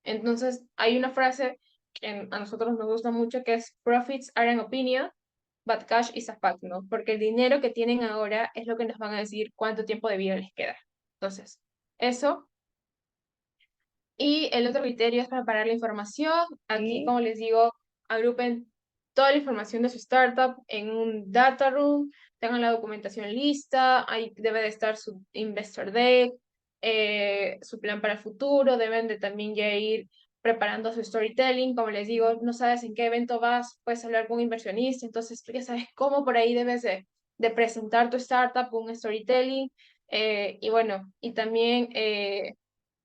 Entonces, hay una frase que a nosotros nos gusta mucho que es Profits are an opinion, but cash is a fact, ¿no? Porque el dinero que tienen ahora es lo que nos van a decir cuánto tiempo de vida les queda. Entonces, eso. Y el otro criterio es preparar la información. Aquí, Sí. como les digo, agrupen toda la información de su startup en un data room, tengan la documentación lista, ahí debe de estar su investor deck, su plan para el futuro, deben de también ya ir preparando su storytelling. Como les digo, no sabes en qué evento vas, puedes hablar con un inversionista, entonces tú ya sabes cómo por ahí debes de presentar tu startup, un storytelling. Y bueno, y también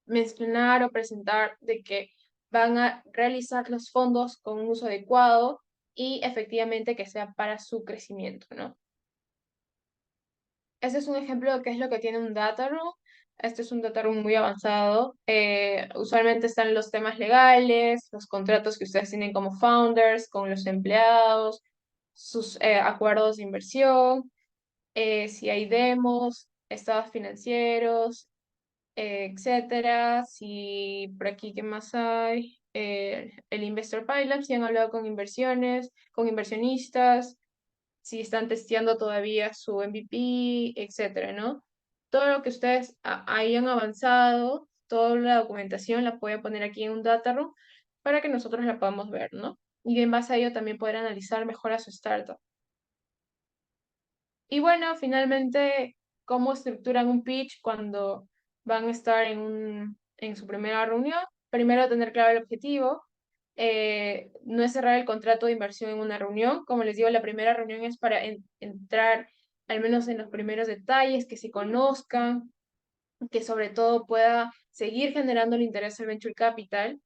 mencionar o presentar de que van a realizar los fondos con un uso adecuado y efectivamente que sea para su crecimiento, ¿no? Este es un ejemplo de qué es lo que tiene un data room. Este es un data room muy avanzado. Usualmente están los temas legales, los contratos que ustedes tienen como founders, con los empleados, sus acuerdos de inversión, si hay demos, estados financieros, etcétera. Si por aquí, ¿qué más hay? El Investor Pilot, si han hablado con inversiones, con inversionistas, si están testeando todavía su MVP, etcétera, ¿no? Todo lo que ustedes hayan avanzado, toda la documentación la pueden poner aquí en un data room para que nosotros la podamos ver, ¿no? Y en base a ello también poder analizar mejor a su startup. Y bueno, finalmente, ¿cómo estructuran un pitch cuando van a estar en su primera reunión? Primero, tener claro el objetivo. No es cerrar el contrato de inversión en una reunión. Como les digo, la primera reunión es para entrar al menos en los primeros detalles, que se conozcan, que sobre todo pueda seguir generando el interés del venture capital,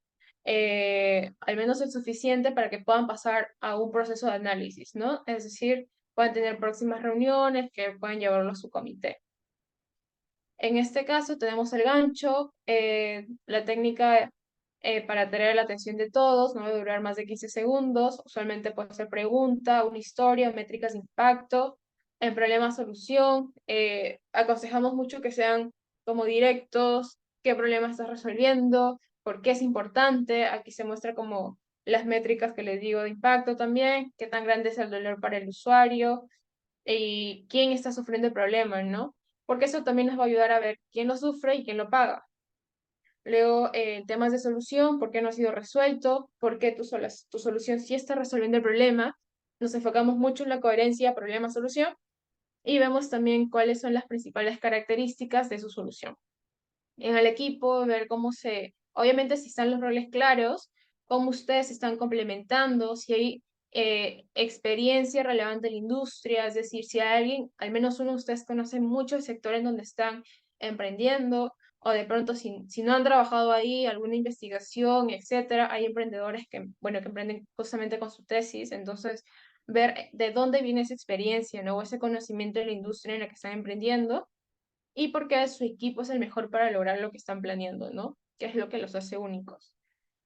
al menos es suficiente para que puedan pasar a un proceso de análisis, ¿no? Es decir, puedan tener próximas reuniones que puedan llevarlo a su comité. En este caso tenemos el gancho, la técnica para atraer la atención de todos, no debe durar más de 15 segundos, usualmente puede ser pregunta, una historia, métricas de impacto, el problema-solución, aconsejamos mucho que sean como directos, qué problema estás resolviendo, por qué es importante, aquí se muestra como las métricas que les digo de impacto también, qué tan grande es el dolor para el usuario y quién está sufriendo el problema, ¿no? Porque eso también nos va a ayudar a ver quién lo sufre y quién lo paga. Luego, temas de solución, por qué no ha sido resuelto, por qué tu solución sí está resolviendo el problema. Nos enfocamos mucho en la coherencia problema-solución y vemos también cuáles son las principales características de su solución. En el equipo, ver obviamente si están los roles claros, cómo ustedes se están complementando, si hay experiencia relevante en la industria, es decir, si hay alguien, al menos uno de ustedes conoce mucho el sector en donde están emprendiendo, o de pronto si no han trabajado ahí, alguna investigación, etcétera, hay emprendedores que, bueno, que emprenden justamente con su tesis, entonces ver de dónde viene esa experiencia, ¿no? O ese conocimiento de la industria en la que están emprendiendo y por qué su equipo es el mejor para lograr lo que están planeando, ¿no? ¿Qué es lo que los hace únicos?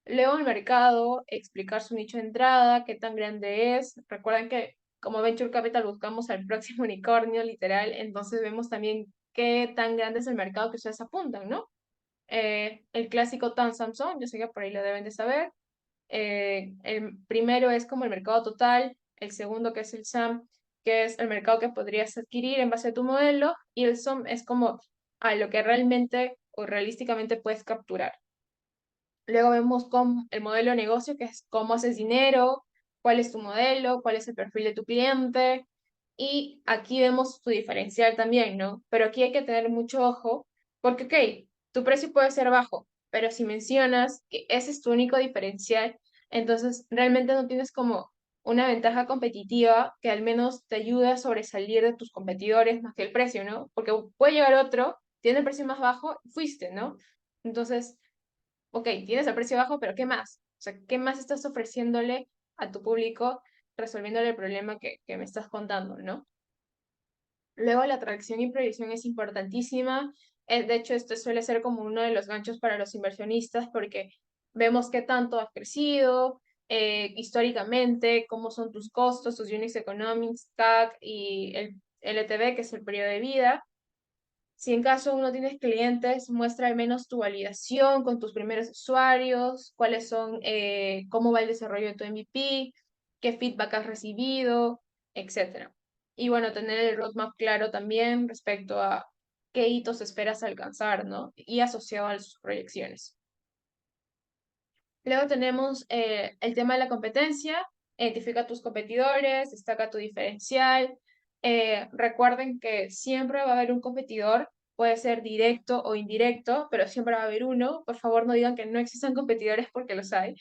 Luego el mercado, explicar su nicho de entrada, qué tan grande es. Recuerden que como Venture Capital buscamos al próximo unicornio, literal, entonces vemos también qué tan grande es el mercado que ustedes apuntan, ¿no? El clásico TAM Samsung, yo sé que por ahí lo deben de saber. El primero es como el mercado total, el segundo que es el SAM, que es el mercado que podrías adquirir en base a tu modelo, y el SOM es como a lo que realmente o realísticamente puedes capturar. Luego vemos el modelo de negocio, que es cómo haces dinero, cuál es tu modelo, cuál es el perfil de tu cliente. Y aquí vemos tu diferencial también, ¿no? Pero aquí hay que tener mucho ojo, porque, ok, tu precio puede ser bajo, pero si mencionas que ese es tu único diferencial, entonces realmente no tienes como una ventaja competitiva que al menos te ayude a sobresalir de tus competidores más que el precio, ¿no? Porque puede llegar otro, tiene el precio más bajo, fuiste, ¿no? Entonces, ok, tienes el precio bajo, pero ¿qué más? O sea, ¿qué más estás ofreciéndole a tu público resolviéndole el problema que me estás contando, ¿no? Luego la atracción y proyección es importantísima. De hecho, esto suele ser como uno de los ganchos para los inversionistas porque vemos qué tanto has crecido históricamente, cómo son tus costos, tus units economics, CAC y el LTV, que es el periodo de vida. Si en caso no tienes clientes, muestra al menos tu validación con tus primeros usuarios, cuáles son, cómo va el desarrollo de tu MVP, qué feedback has recibido, etcétera. Y bueno, tener el roadmap claro también respecto a qué hitos esperas alcanzar, ¿no? Y asociado a sus proyecciones. Luego tenemos el tema de la competencia. Identifica tus competidores, destaca tu diferencial. Recuerden que siempre va a haber un competidor, puede ser directo o indirecto, pero siempre va a haber uno. Por favor, no digan que no existan competidores porque los hay.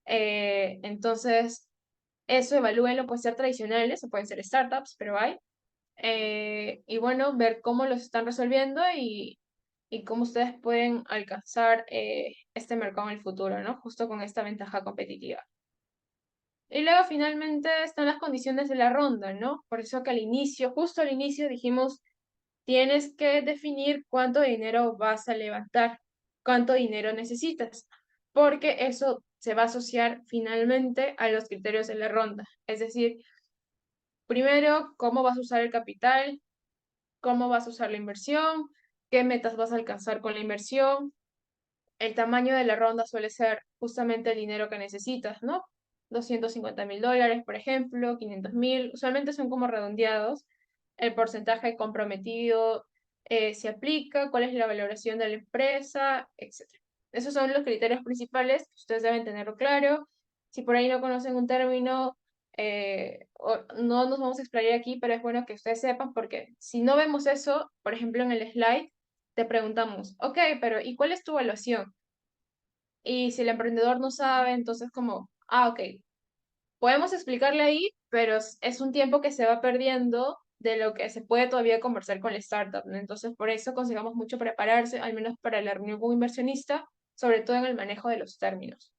Entonces, eso evalúenlo, pueden ser tradicionales o pueden ser startups, pero hay. Y bueno, ver cómo los están resolviendo y cómo ustedes pueden alcanzar este mercado en el futuro, ¿no? Justo con esta ventaja competitiva. Y luego finalmente están las condiciones de la ronda, ¿no? Por eso que al inicio, justo al inicio dijimos, tienes que definir cuánto dinero vas a levantar, cuánto dinero necesitas, porque eso se va a asociar finalmente a los criterios de la ronda. Es decir, primero, cómo vas a usar el capital, cómo vas a usar la inversión, qué metas vas a alcanzar con la inversión. El tamaño de la ronda suele ser justamente el dinero que necesitas, ¿no? $250,000, por ejemplo, 500,000, usualmente son como redondeados. El porcentaje comprometido se aplica, cuál es la valoración de la empresa, etc. Esos son los criterios principales que ustedes deben tenerlo claro. Si por ahí no conocen un término, no nos vamos a explayar aquí, pero es bueno que ustedes sepan porque si no vemos eso, por ejemplo en el slide, te preguntamos, ok, pero ¿y cuál es tu evaluación? Y si el emprendedor no sabe, entonces como, ok, podemos explicarle ahí, pero es un tiempo que se va perdiendo de lo que se puede todavía conversar con la startup, ¿no? Entonces, por eso consigamos mucho prepararse, al menos para la reunión con un inversionista, sobre todo en el manejo de los términos.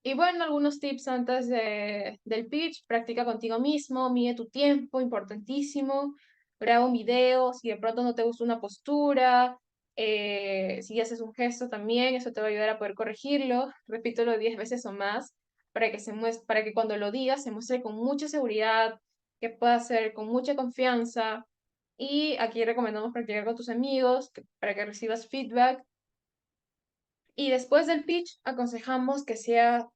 Y bueno, algunos tips antes del pitch: practica contigo mismo, mide tu tiempo, importantísimo, graba un video, si de pronto no te gusta una postura, si haces un gesto también, eso te va a ayudar a poder corregirlo, repítelo 10 veces o más, para que cuando lo digas se muestre con mucha seguridad, que pueda hacer con mucha confianza, y aquí recomendamos practicar con tus amigos, para que recibas feedback. Y después del pitch, aconsejamos que sea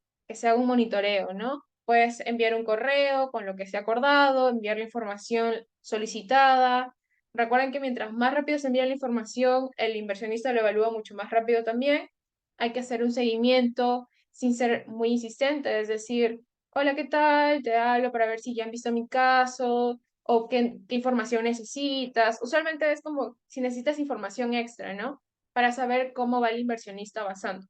un monitoreo, ¿no? Puedes enviar un correo con lo que se ha acordado, enviar la información solicitada. Recuerden que mientras más rápido se envía la información, el inversionista lo evalúa mucho más rápido también. Hay que hacer un seguimiento sin ser muy insistente, es decir, hola, ¿qué tal? Te hablo para ver si ya han visto mi caso o qué información necesitas. Usualmente es como si necesitas información extra, ¿no? Para saber cómo va el inversionista avanzando.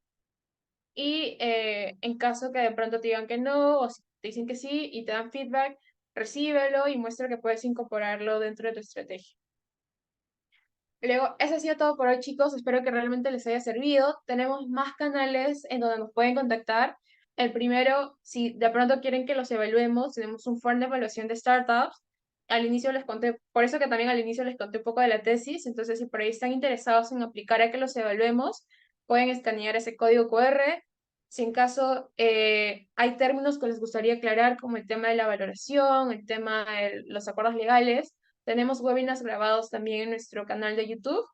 Y en caso que de pronto te digan que no, o si te dicen que sí y te dan feedback, recíbelo y muestra que puedes incorporarlo dentro de tu estrategia. Luego, eso ha sido todo por hoy, chicos. Espero que realmente les haya servido. Tenemos más canales en donde nos pueden contactar. El primero, si de pronto quieren que los evaluemos, tenemos un foro de evaluación de startups. Al inicio les conté, por eso que también al inicio les conté un poco de la tesis. Entonces, si por ahí están interesados en aplicar a que los evaluemos, pueden escanear ese código QR. Si en caso hay términos que les gustaría aclarar, como el tema de la valoración, el tema de los acuerdos legales, tenemos webinars grabados también en nuestro canal de YouTube.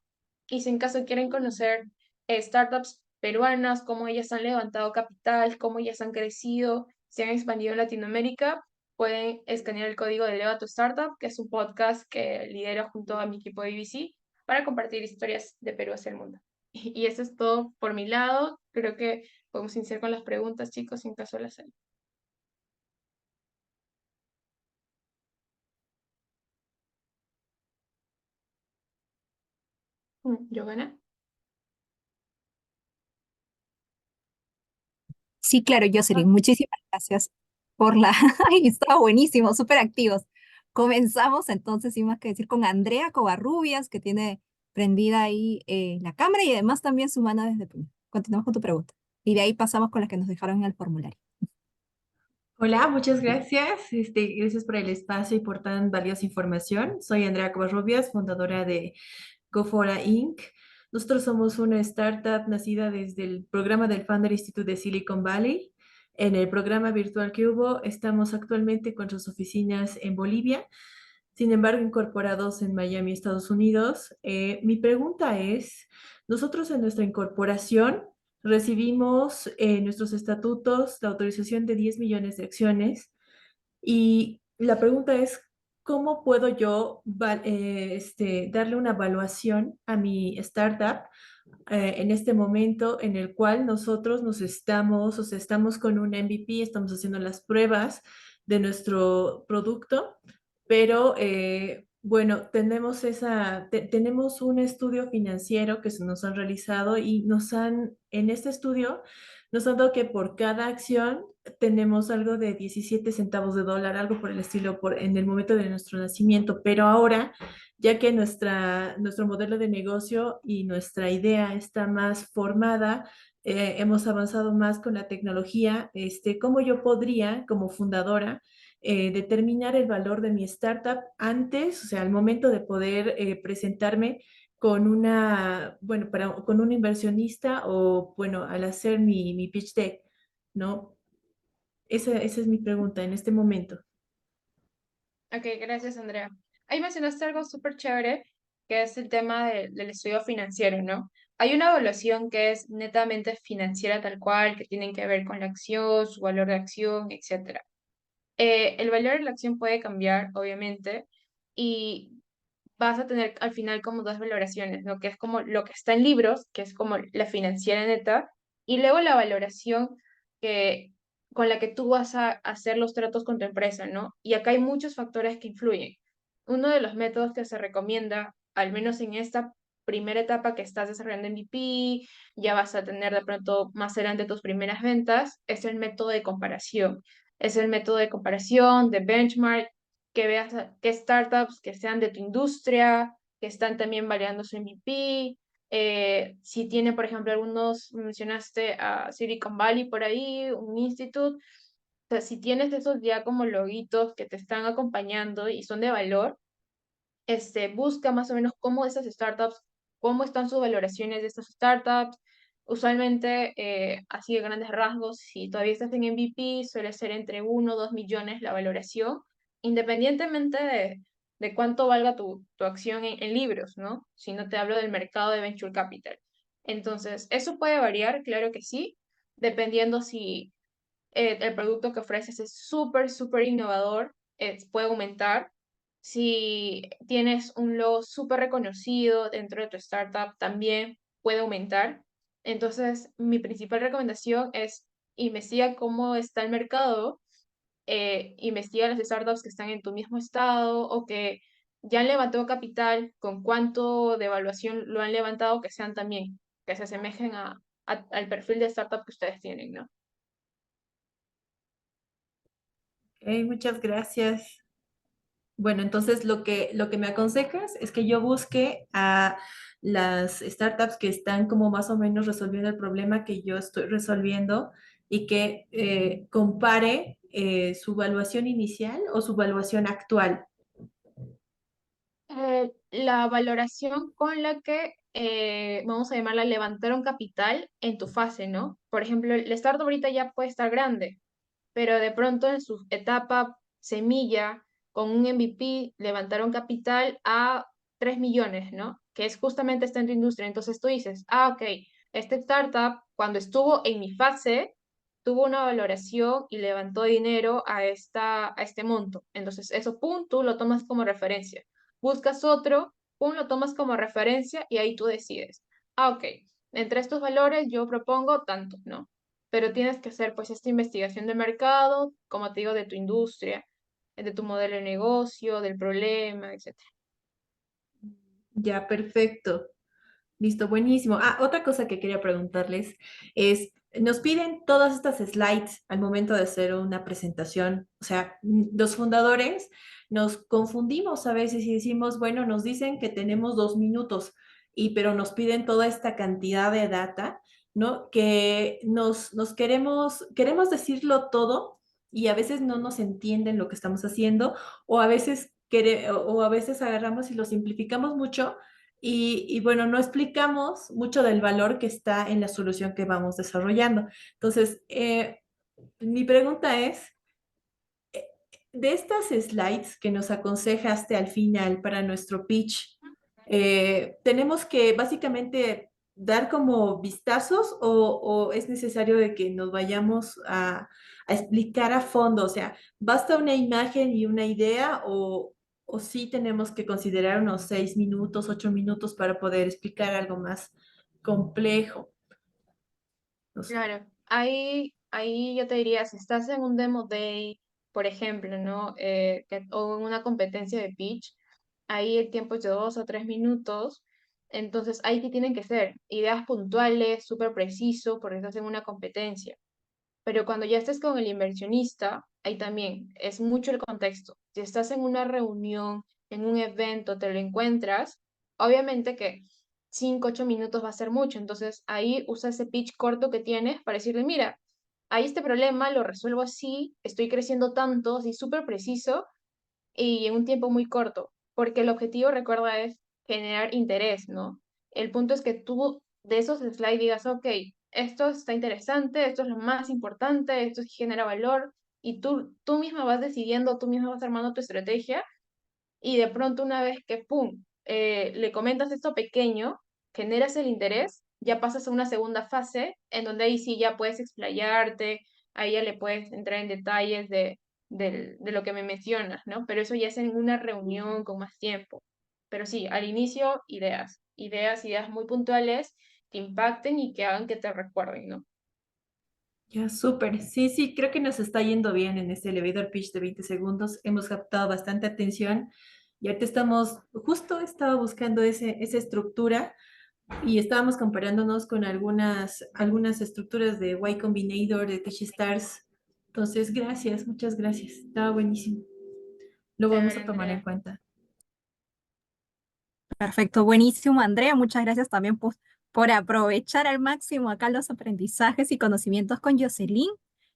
Y si en caso quieren conocer startups peruanas, cómo ellas han levantado capital, cómo ellas han crecido, se han expandido en Latinoamérica, pueden escanear el código de Eleva tu Startup, que es un podcast que lidero junto a mi equipo de BBC para compartir historias de Perú hacia el mundo. Y eso es todo por mi lado. Creo que podemos iniciar con las preguntas, chicos, en caso las hay. Giovanna. Sí, claro, Jocelyn, muchísimas gracias por la... Ay, estaba buenísimo, súper activos. Comenzamos entonces, sin más que decir, con Andrea Covarrubias, que tiene prendida ahí la cámara y además también su mano desde... Continuamos con tu pregunta. Y de ahí pasamos con las que nos dejaron en el formulario. Hola, muchas gracias. Gracias por el espacio y por tan valiosa información. Soy Andrea Covarrubias, fundadora de Gofora Inc. Nosotros somos una startup nacida desde el programa del Founder Institute de Silicon Valley. En el programa virtual que hubo, estamos actualmente con sus oficinas en Bolivia, sin embargo, incorporados en Miami, Estados Unidos. Mi pregunta es, nosotros en nuestra incorporación recibimos en nuestros estatutos la autorización de 10 millones de acciones y la pregunta es, ¿cómo puedo yo darle una evaluación a mi startup en este momento en el cual nosotros o sea, estamos con un MVP, estamos haciendo las pruebas de nuestro producto, pero bueno, tenemos un estudio financiero que se nos han realizado y en este estudio nos han dado que por cada acción tenemos algo de 17 centavos de dólar, algo por el estilo, en el momento de nuestro nacimiento, pero ahora, ya que nuestro modelo de negocio y nuestra idea está más formada, hemos avanzado más con la tecnología, ¿cómo yo podría, como fundadora, determinar el valor de mi startup antes, o sea, al momento de poder presentarme con un inversionista o, bueno, al hacer mi pitch deck, ¿no? Esa es mi pregunta en este momento. Ok, gracias, Andrea. Ahí mencionaste algo súper chévere, que es el tema del estudio financiero, ¿no? Hay una evaluación que es netamente financiera tal cual, que tienen que ver con la acción, su valor de acción, etcétera. El valor de la acción puede cambiar, obviamente, y vas a tener al final como dos valoraciones, ¿no? Que es como lo que está en libros, que es como la financiera neta, y luego la valoración que, con la que tú vas a hacer los tratos con tu empresa, ¿no? Y acá hay muchos factores que influyen. Uno de los métodos que se recomienda, al menos en esta primera etapa que estás desarrollando MVP, ya vas a tener de pronto más adelante tus primeras ventas, es el método de comparación. Es el método de comparación, de benchmark, que veas qué startups que sean de tu industria, que están también validando su MVP. Si tiene, por ejemplo, algunos, mencionaste a Silicon Valley por ahí, un institute. O sea, si tienes esos ya como loguitos que te están acompañando y son de valor, busca más o menos cómo esas startups, cómo están sus valoraciones de estas startups. Usualmente, así de grandes rasgos, si todavía estás en MVP, suele ser entre 1 o 2 millones la valoración, independientemente de cuánto valga tu acción en libros, ¿no? Si no te hablo del mercado de Venture Capital. Entonces, eso puede variar, claro que sí, dependiendo si el producto que ofreces es súper, súper innovador, puede aumentar. Si tienes un logo súper reconocido dentro de tu startup, también puede aumentar. Entonces, mi principal recomendación es investiga cómo está el mercado, investiga las startups que están en tu mismo estado o que ya han levantado capital, con cuánto de evaluación lo han levantado, que sean también, que se asemejen al perfil de startup que ustedes tienen, ¿no? Ok, muchas gracias. Bueno, entonces lo que me aconsejas es que yo busque a las startups que están como más o menos resolviendo el problema que yo estoy resolviendo y que compare su evaluación inicial o su evaluación actual. La valoración con la que, vamos a llamarla, levantaron capital en tu fase, ¿no? Por ejemplo, el startup ahorita ya puede estar grande, pero de pronto en su etapa semilla, con un MVP, levantaron capital a 3 millones, ¿no? Que es justamente esta en tu industria. Entonces tú dices, ok, este startup, cuando estuvo en mi fase, tuvo una valoración y levantó dinero a este monto. Entonces, eso, pum, tú lo tomas como referencia. Buscas otro, pum, lo tomas como referencia y ahí tú decides. Ok, entre estos valores yo propongo tanto, ¿no? Pero tienes que hacer pues esta investigación de mercado, como te digo, de tu industria, de tu modelo de negocio, del problema, etcétera. Ya, perfecto. Listo, buenísimo. Ah, otra cosa que quería preguntarles es, nos piden todas estas slides al momento de hacer una presentación. O sea, los fundadores nos confundimos a veces y decimos, bueno, nos dicen que tenemos 2 minutos, pero nos piden toda esta cantidad de data, ¿no? Que queremos decirlo todo, y a veces no nos entienden lo que estamos haciendo o a veces, o a veces agarramos y lo simplificamos mucho y bueno, no explicamos mucho del valor que está en la solución que vamos desarrollando. Entonces, mi pregunta es, de estas slides que nos aconsejaste al final para nuestro pitch, ¿tenemos que básicamente dar como vistazos o es necesario de que nos vayamos a explicar a fondo? O sea, ¿basta una imagen y una idea o sí tenemos que considerar unos 6 minutos, 8 minutos para poder explicar algo más complejo? No sé. Claro, ahí yo te diría, si estás en un demo day, por ejemplo, ¿no? O en una competencia de pitch, ahí el tiempo es de 2 a 3 minutos, entonces ahí que tienen que ser ideas puntuales, súper preciso, porque estás en una competencia. Pero cuando ya estés con el inversionista, ahí también es mucho el contexto. Si estás en una reunión, en un evento, te lo encuentras, obviamente que 5, 8 minutos va a ser mucho. Entonces ahí usa ese pitch corto que tienes para decirle, mira, hay este problema, lo resuelvo así, estoy creciendo tanto, así súper preciso y en un tiempo muy corto. Porque el objetivo, recuerda, es generar interés, ¿no? El punto es que tú de esos slides digas, ok, esto está interesante, esto es lo más importante, esto sí genera valor, y tú misma vas decidiendo, tú misma vas armando tu estrategia, y de pronto una vez que, ¡pum!, le comentas esto pequeño, generas el interés, ya pasas a una segunda fase, en donde ahí sí ya puedes explayarte, ahí ya le puedes entrar en detalles de lo que me mencionas, ¿no? Pero eso ya es en una reunión con más tiempo. Pero sí, al inicio, ideas muy puntuales que impacten y que hagan que te recuerden, ¿no? Ya, súper. Sí, sí, creo que nos está yendo bien en este elevator pitch de 20 segundos. Hemos captado bastante atención y ahorita estaba buscando esa estructura y estábamos comparándonos con algunas estructuras de Y Combinator, de Stars. Entonces, gracias, muchas gracias. Estaba buenísimo. Lo vamos Chévere, a tomar en Andrea. cuenta. Perfecto, buenísimo, Andrea. Muchas gracias también por aprovechar al máximo acá los aprendizajes y conocimientos con Jocelyn.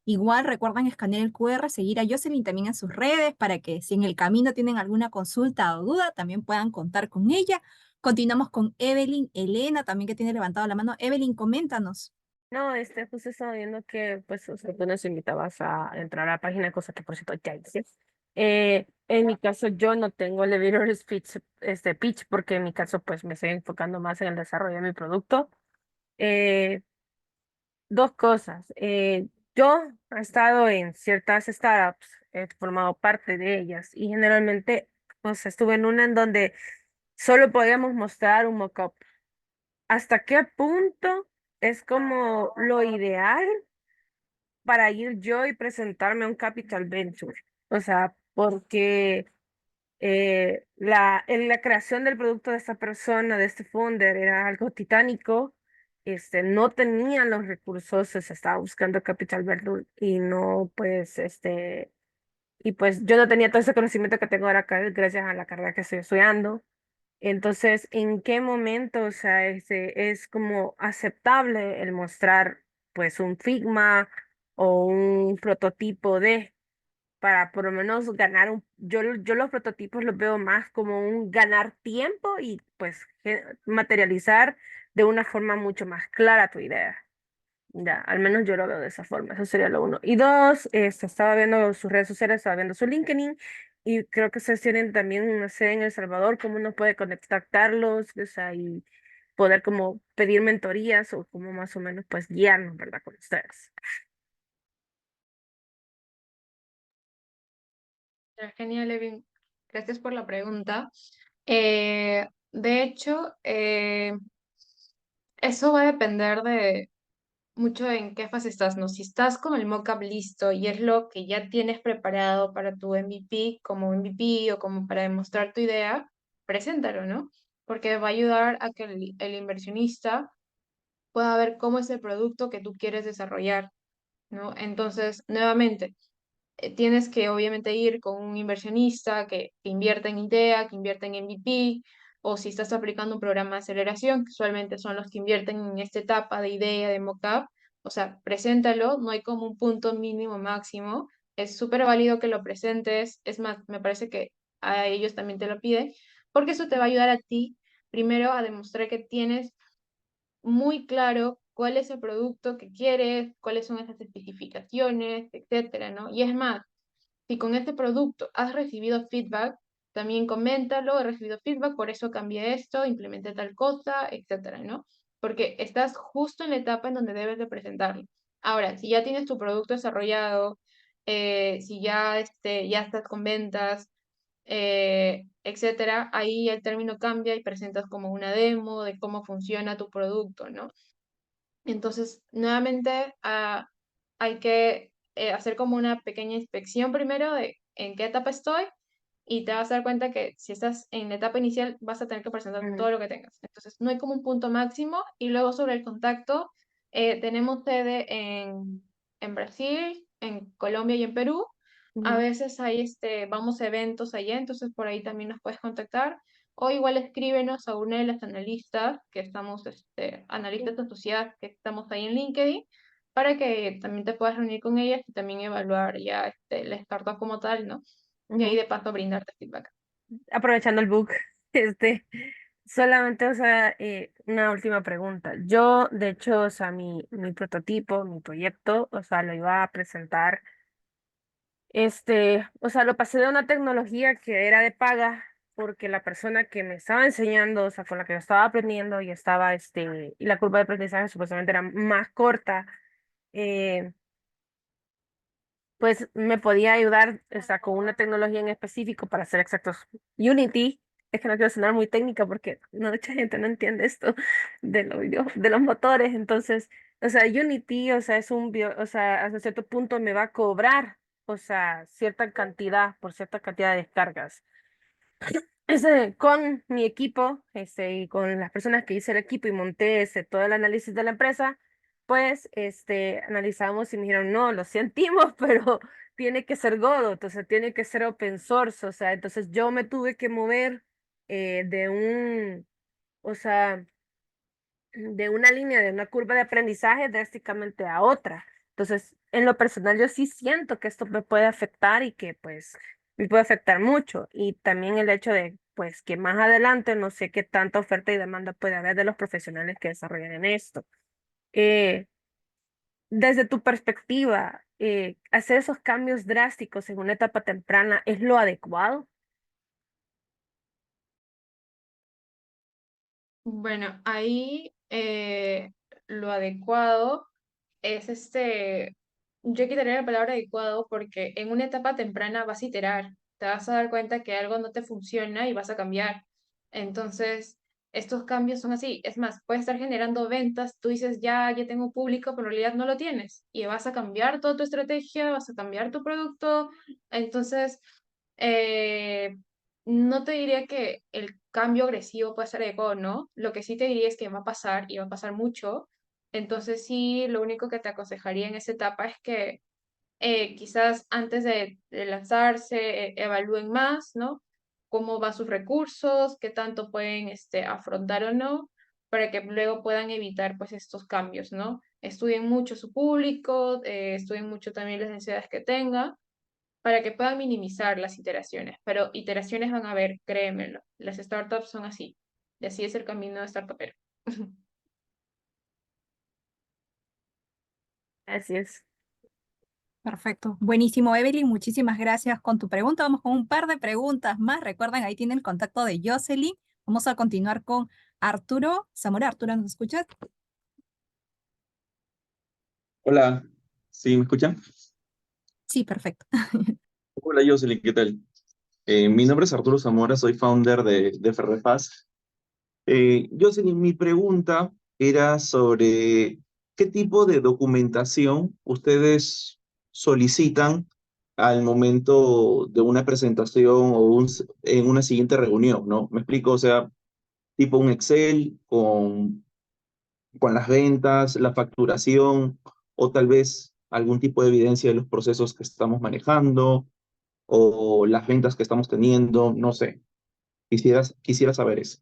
Igual recuerden escanear el QR, seguir a Jocelyn también en sus redes para que si en el camino tienen alguna consulta o duda, también puedan contar con ella. Continuamos con Evelyn, Elena, también que tiene levantado la mano. Evelyn, coméntanos. No, justo estaba viendo que, pues, o sea, tú nos invitabas a entrar a la página, cosa que por cierto ya hice. En mi caso, yo no tengo elevator speech, pitch, porque en mi caso, pues, me estoy enfocando más en el desarrollo de mi producto. Eh, Dos cosas. Yo he estado en ciertas startups, he formado parte de ellas, y generalmente, pues, estuve en una en donde solo podíamos mostrar un mock-up. ¿Hasta qué punto es como lo ideal para ir yo y presentarme a un capital venture? O sea, porque en la creación del producto de esta persona, de este founder, era algo titánico. No tenían los recursos, se estaba buscando capital venture y no, pues, y pues yo no tenía todo ese conocimiento que tengo ahora acá gracias a la carrera que estoy estudiando. Entonces, ¿en qué momento, o sea, es como aceptable el mostrar, pues, un Figma o un prototipo para por lo menos ganar yo los prototipos los veo más como un ganar tiempo y pues materializar de una forma mucho más clara tu idea? Ya, al menos yo lo veo de esa forma, eso sería lo uno. Y dos, estaba viendo sus redes sociales, estaba viendo su LinkedIn y creo que ustedes tienen también una sede en El Salvador, cómo uno puede contactarlos, o sea, y poder como pedir mentorías o como más o menos pues guiarnos, ¿verdad? Con ustedes. Genial, Evin. Gracias por la pregunta. De hecho, eso va a depender de mucho en qué fase estás, ¿no? Si estás con el mockup listo y es lo que ya tienes preparado para tu MVP, como MVP o como para demostrar tu idea, preséntalo, ¿no? Porque va a ayudar a que el inversionista pueda ver cómo es el producto que tú quieres desarrollar, ¿no? Entonces, nuevamente, tienes que obviamente ir con un inversionista que invierta en idea, que invierta en MVP, o si estás aplicando un programa de aceleración, que usualmente son los que invierten en esta etapa de idea, de mock-up, o sea, preséntalo, no hay como un punto mínimo máximo, es súper válido que lo presentes. Es más, me parece que a ellos también te lo piden, porque eso te va a ayudar a ti, primero, a demostrar que tienes muy claro cuál es el producto que quieres, cuáles son esas especificaciones, etcétera, ¿no? Y es más, si con este producto has recibido feedback, también coméntalo, he recibido feedback, por eso cambié esto, implementé tal cosa, etcétera, ¿no? Porque estás justo en la etapa en donde debes de presentarlo. Ahora, si ya tienes tu producto desarrollado, si ya, ya estás con ventas, etcétera, ahí el término cambia y presentas como una demo de cómo funciona tu producto, ¿no? Entonces, nuevamente, hay que hacer como una pequeña inspección primero de en qué etapa estoy y te vas a dar cuenta que si estás en la etapa inicial vas a tener que presentar Ujú, todo lo que tengas. Entonces, no hay como un punto máximo. Y luego sobre el contacto, tenemos sede en Brasil, en Colombia y en Perú. A ujú, veces hay vamos a eventos allá, entonces por ahí también nos puedes contactar. O igual escríbenos a una de las analistas, que estamos, analistas asociadas, que estamos ahí en LinkedIn, para que también te puedas reunir con ellas y también evaluar ya la startup como tal, ¿no? Y ahí ujú. de paso brindarte feedback. Aprovechando el book, este, solamente, o sea, una última pregunta. Yo, de hecho, o sea, mi prototipo, mi proyecto, o sea, lo iba a presentar, o sea, lo pasé de una tecnología que era de paga, porque la persona que me estaba enseñando, o sea, con la que yo estaba aprendiendo y estaba, y la curva de aprendizaje supuestamente era más corta, eh, pues me podía ayudar, o sea, con una tecnología en específico para ser exactos. Unity, es que no quiero sonar muy técnica porque mucha gente no entiende esto de los motores, entonces, o sea, Unity, o sea, o sea, hasta cierto punto me va a cobrar, o sea, cierta cantidad por cierta cantidad de descargas. Con mi equipo, y con las personas que hice el equipo y monté todo el análisis de la empresa, pues analizamos y me dijeron, no, lo sentimos, pero tiene que ser Godot, entonces tiene que ser open source, o sea, entonces yo me tuve que mover de o sea, de una línea, de una curva de aprendizaje drásticamente a otra. Entonces, en lo personal, yo sí siento que esto me puede afectar y que pues me puede afectar mucho. Y también el hecho de pues que más adelante no sé qué tanta oferta y demanda puede haber de los profesionales que desarrollan en esto. Eh, Desde tu perspectiva, hacer esos cambios drásticos en una etapa temprana es lo adecuado. Bueno, ahí lo adecuado es yo quitaría la palabra adecuado porque en una etapa temprana vas a iterar, te vas a dar cuenta que algo no te funciona y vas a cambiar. Entonces, estos cambios son así. Es más, puedes estar generando ventas, tú dices, ya tengo público, pero en realidad no lo tienes. Y vas a cambiar toda tu estrategia, vas a cambiar tu producto. Entonces, eh, no te diría que el cambio agresivo puede ser adecuado, ¿no? Lo que sí te diría es que va a pasar y va a pasar mucho. Entonces sí, lo único que te aconsejaría en esa etapa es que quizás antes de lanzarse evalúen más, ¿no? Cómo van sus recursos, qué tanto pueden afrontar o no, para que luego puedan evitar pues estos cambios, ¿no? Estudien mucho su público, estudien mucho también las necesidades que tenga, para que puedan minimizar las iteraciones. Pero iteraciones van a haber, créemelo, las startups son así, y así es el camino de startupero. Así es. Perfecto. Buenísimo, Evelyn. Muchísimas gracias con tu pregunta. Vamos con un par de preguntas más. Recuerden, ahí tienen el contacto de Jocelyn. Vamos a continuar con Arturo Zamora. Arturo, ¿nos escuchas? Hola, ¿sí me escuchan? Sí, perfecto. Hola, Jocelyn, ¿qué tal? Mi nombre es Arturo Zamora, soy founder de Ferrefast. Jocelyn, mi pregunta era sobre qué tipo de documentación ustedes solicitan al momento de una presentación o en una siguiente reunión, ¿no? Me explico, o sea, tipo un Excel con las ventas, la facturación o tal vez algún tipo de evidencia de los procesos que estamos manejando o las ventas que estamos teniendo, no sé. Quisiera saber eso.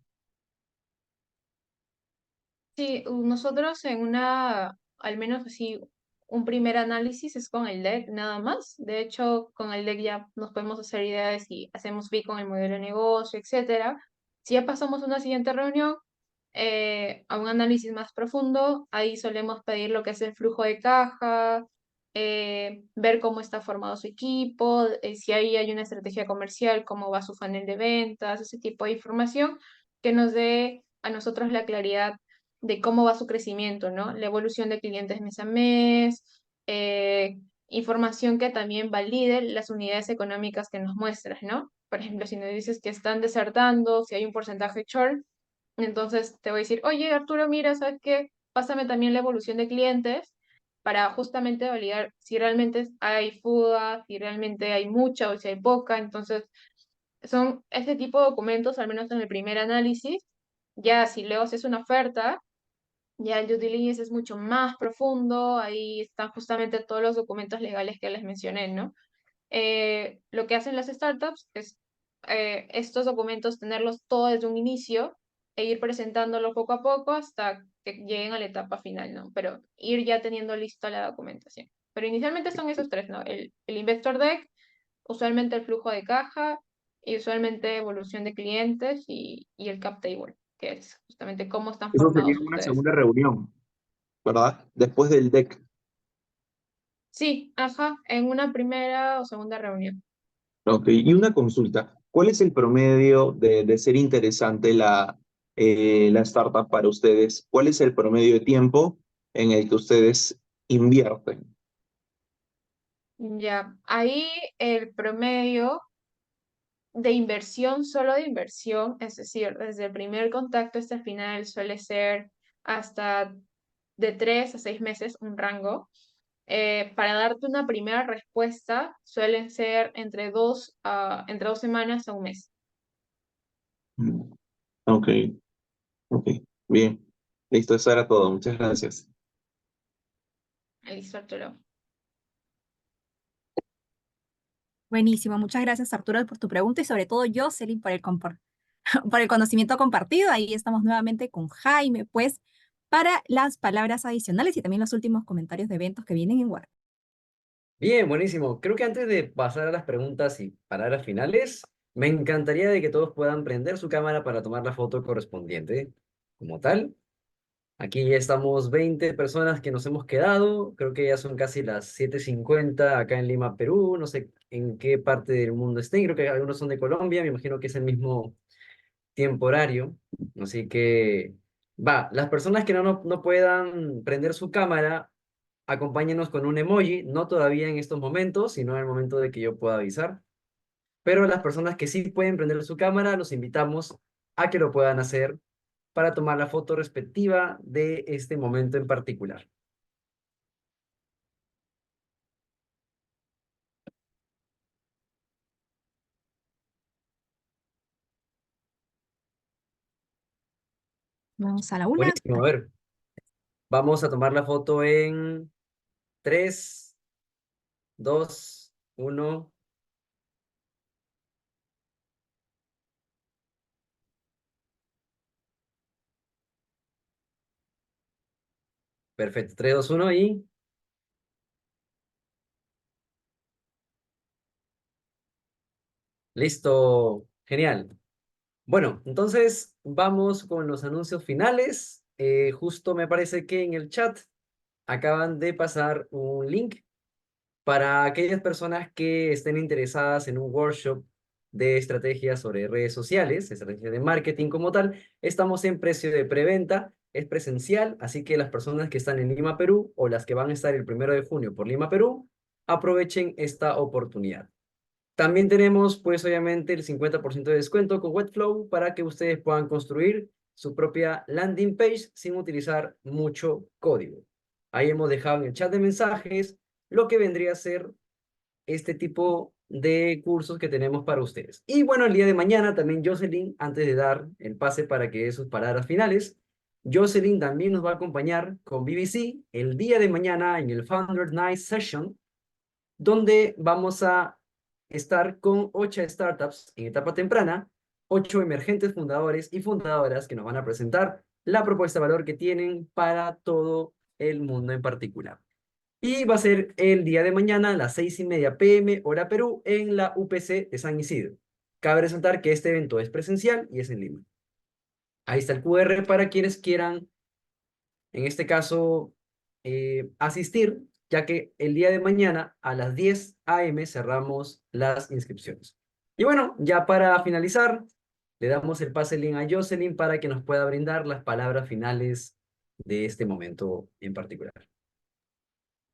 Sí, nosotros al menos así, un primer análisis es con el deck nada más. De hecho, con el deck ya nos podemos hacer idea de si hacemos fit con el modelo de negocio, etcétera. Si ya pasamos a una siguiente reunión, a un análisis más profundo, ahí solemos pedir lo que es el flujo de caja, ver cómo está formado su equipo, si ahí hay una estrategia comercial, cómo va su funnel de ventas, ese tipo de información que nos dé a nosotros la claridad de cómo va su crecimiento, ¿no? La evolución de clientes mes a mes, información que también valide las unidades económicas que nos muestras, ¿no? Por ejemplo, si nos dices que están desertando, si hay un porcentaje churn, entonces te voy a decir, oye Arturo, mira, ¿sabes qué? Pásame también la evolución de clientes para justamente validar si realmente hay fuga, si realmente hay mucha o si hay poca. Entonces, son este tipo de documentos, al menos en el primer análisis. Ya si luego haces una oferta, ya el due diligence es mucho más profundo, ahí están justamente todos los documentos legales que les mencioné, ¿no? Lo que hacen las startups es estos documentos tenerlos todos desde un inicio e ir presentándolo poco a poco hasta que lleguen a la etapa final, ¿no? Pero ir ya teniendo lista la documentación. Pero inicialmente son esos tres, ¿no? El investor deck, usualmente el flujo de caja y usualmente evolución de clientes y el cap table, que es justamente cómo están Eso sería formados una ustedes. segunda reunión, ¿verdad? Después del deck. Sí, ajá, en una primera o segunda reunión. Ok, y una consulta. ¿Cuál es el promedio de ser interesante la startup para ustedes? ¿Cuál es el promedio de tiempo en el que ustedes invierten? Ya, ahí el promedio de inversión, solo de inversión, es decir, desde el primer contacto hasta el final suele ser hasta de 3 a 6 meses un rango. Para darte una primera respuesta, suelen ser entre 2 semanas a un mes. Mm, ok, ok, bien. Listo, eso era todo. Muchas gracias. Listo, Arturo. Buenísimo, muchas gracias Arturo por tu pregunta y sobre todo Jocelyn por por el conocimiento compartido. Ahí estamos nuevamente con Jaime, pues, para las palabras adicionales y también los últimos comentarios de eventos que vienen en Word. Bien, buenísimo. Creo que antes de pasar a las preguntas y palabras finales, me encantaría de que todos puedan prender su cámara para tomar la foto correspondiente. Como tal, aquí ya estamos 20 personas que nos hemos quedado. Creo que ya son casi las 7:50 acá en Lima, Perú. No sé en qué parte del mundo estén. Creo que algunos son de Colombia. Me imagino que es el mismo tiempo horario. Así que, las personas que no puedan prender su cámara, acompáñenos con un emoji, no todavía en estos momentos, sino en el momento de que yo pueda avisar. Pero las personas que sí pueden prender su cámara, los invitamos a que lo puedan hacer para tomar la foto respectiva de este momento en particular. Vamos a la una. Buenísimo, a ver, vamos a tomar la foto en 3, 2, 1. Perfecto, 3, 2, 1 y listo. Genial. Bueno, entonces vamos con los anuncios finales. Justo me parece que en el chat acaban de pasar un link para aquellas personas que estén interesadas en un workshop de estrategias sobre redes sociales, estrategias de marketing como tal. Estamos en precio de preventa, es presencial, así que las personas que están en Lima, Perú, o las que van a estar el 1 de junio por Lima, Perú, aprovechen esta oportunidad. También tenemos, pues, obviamente, el 50% de descuento con Webflow para que ustedes puedan construir su propia landing page sin utilizar mucho código. Ahí hemos dejado en el chat de mensajes lo que vendría a ser este tipo de cursos que tenemos para ustedes. Y bueno, el día de mañana también Jocelyn, antes de dar el pase para que dé sus palabras finales, Jocelyn también nos va a acompañar con BBC el día de mañana en el Founder Night Session, donde vamos a estar con 8 startups en etapa temprana, 8 emergentes fundadores y fundadoras que nos van a presentar la propuesta de valor que tienen para todo el mundo en particular. Y va a ser el día de mañana a las 6:30 p.m. hora Perú en la UPC de San Isidro. Cabe resaltar que este evento es presencial y es en Lima. Ahí está el QR para quienes quieran, en este caso, asistir, ya que el día de mañana a las 10 a.m. cerramos las inscripciones. Y bueno, ya para finalizar, le damos el pase link a Jocelyn para que nos pueda brindar las palabras finales de este momento en particular.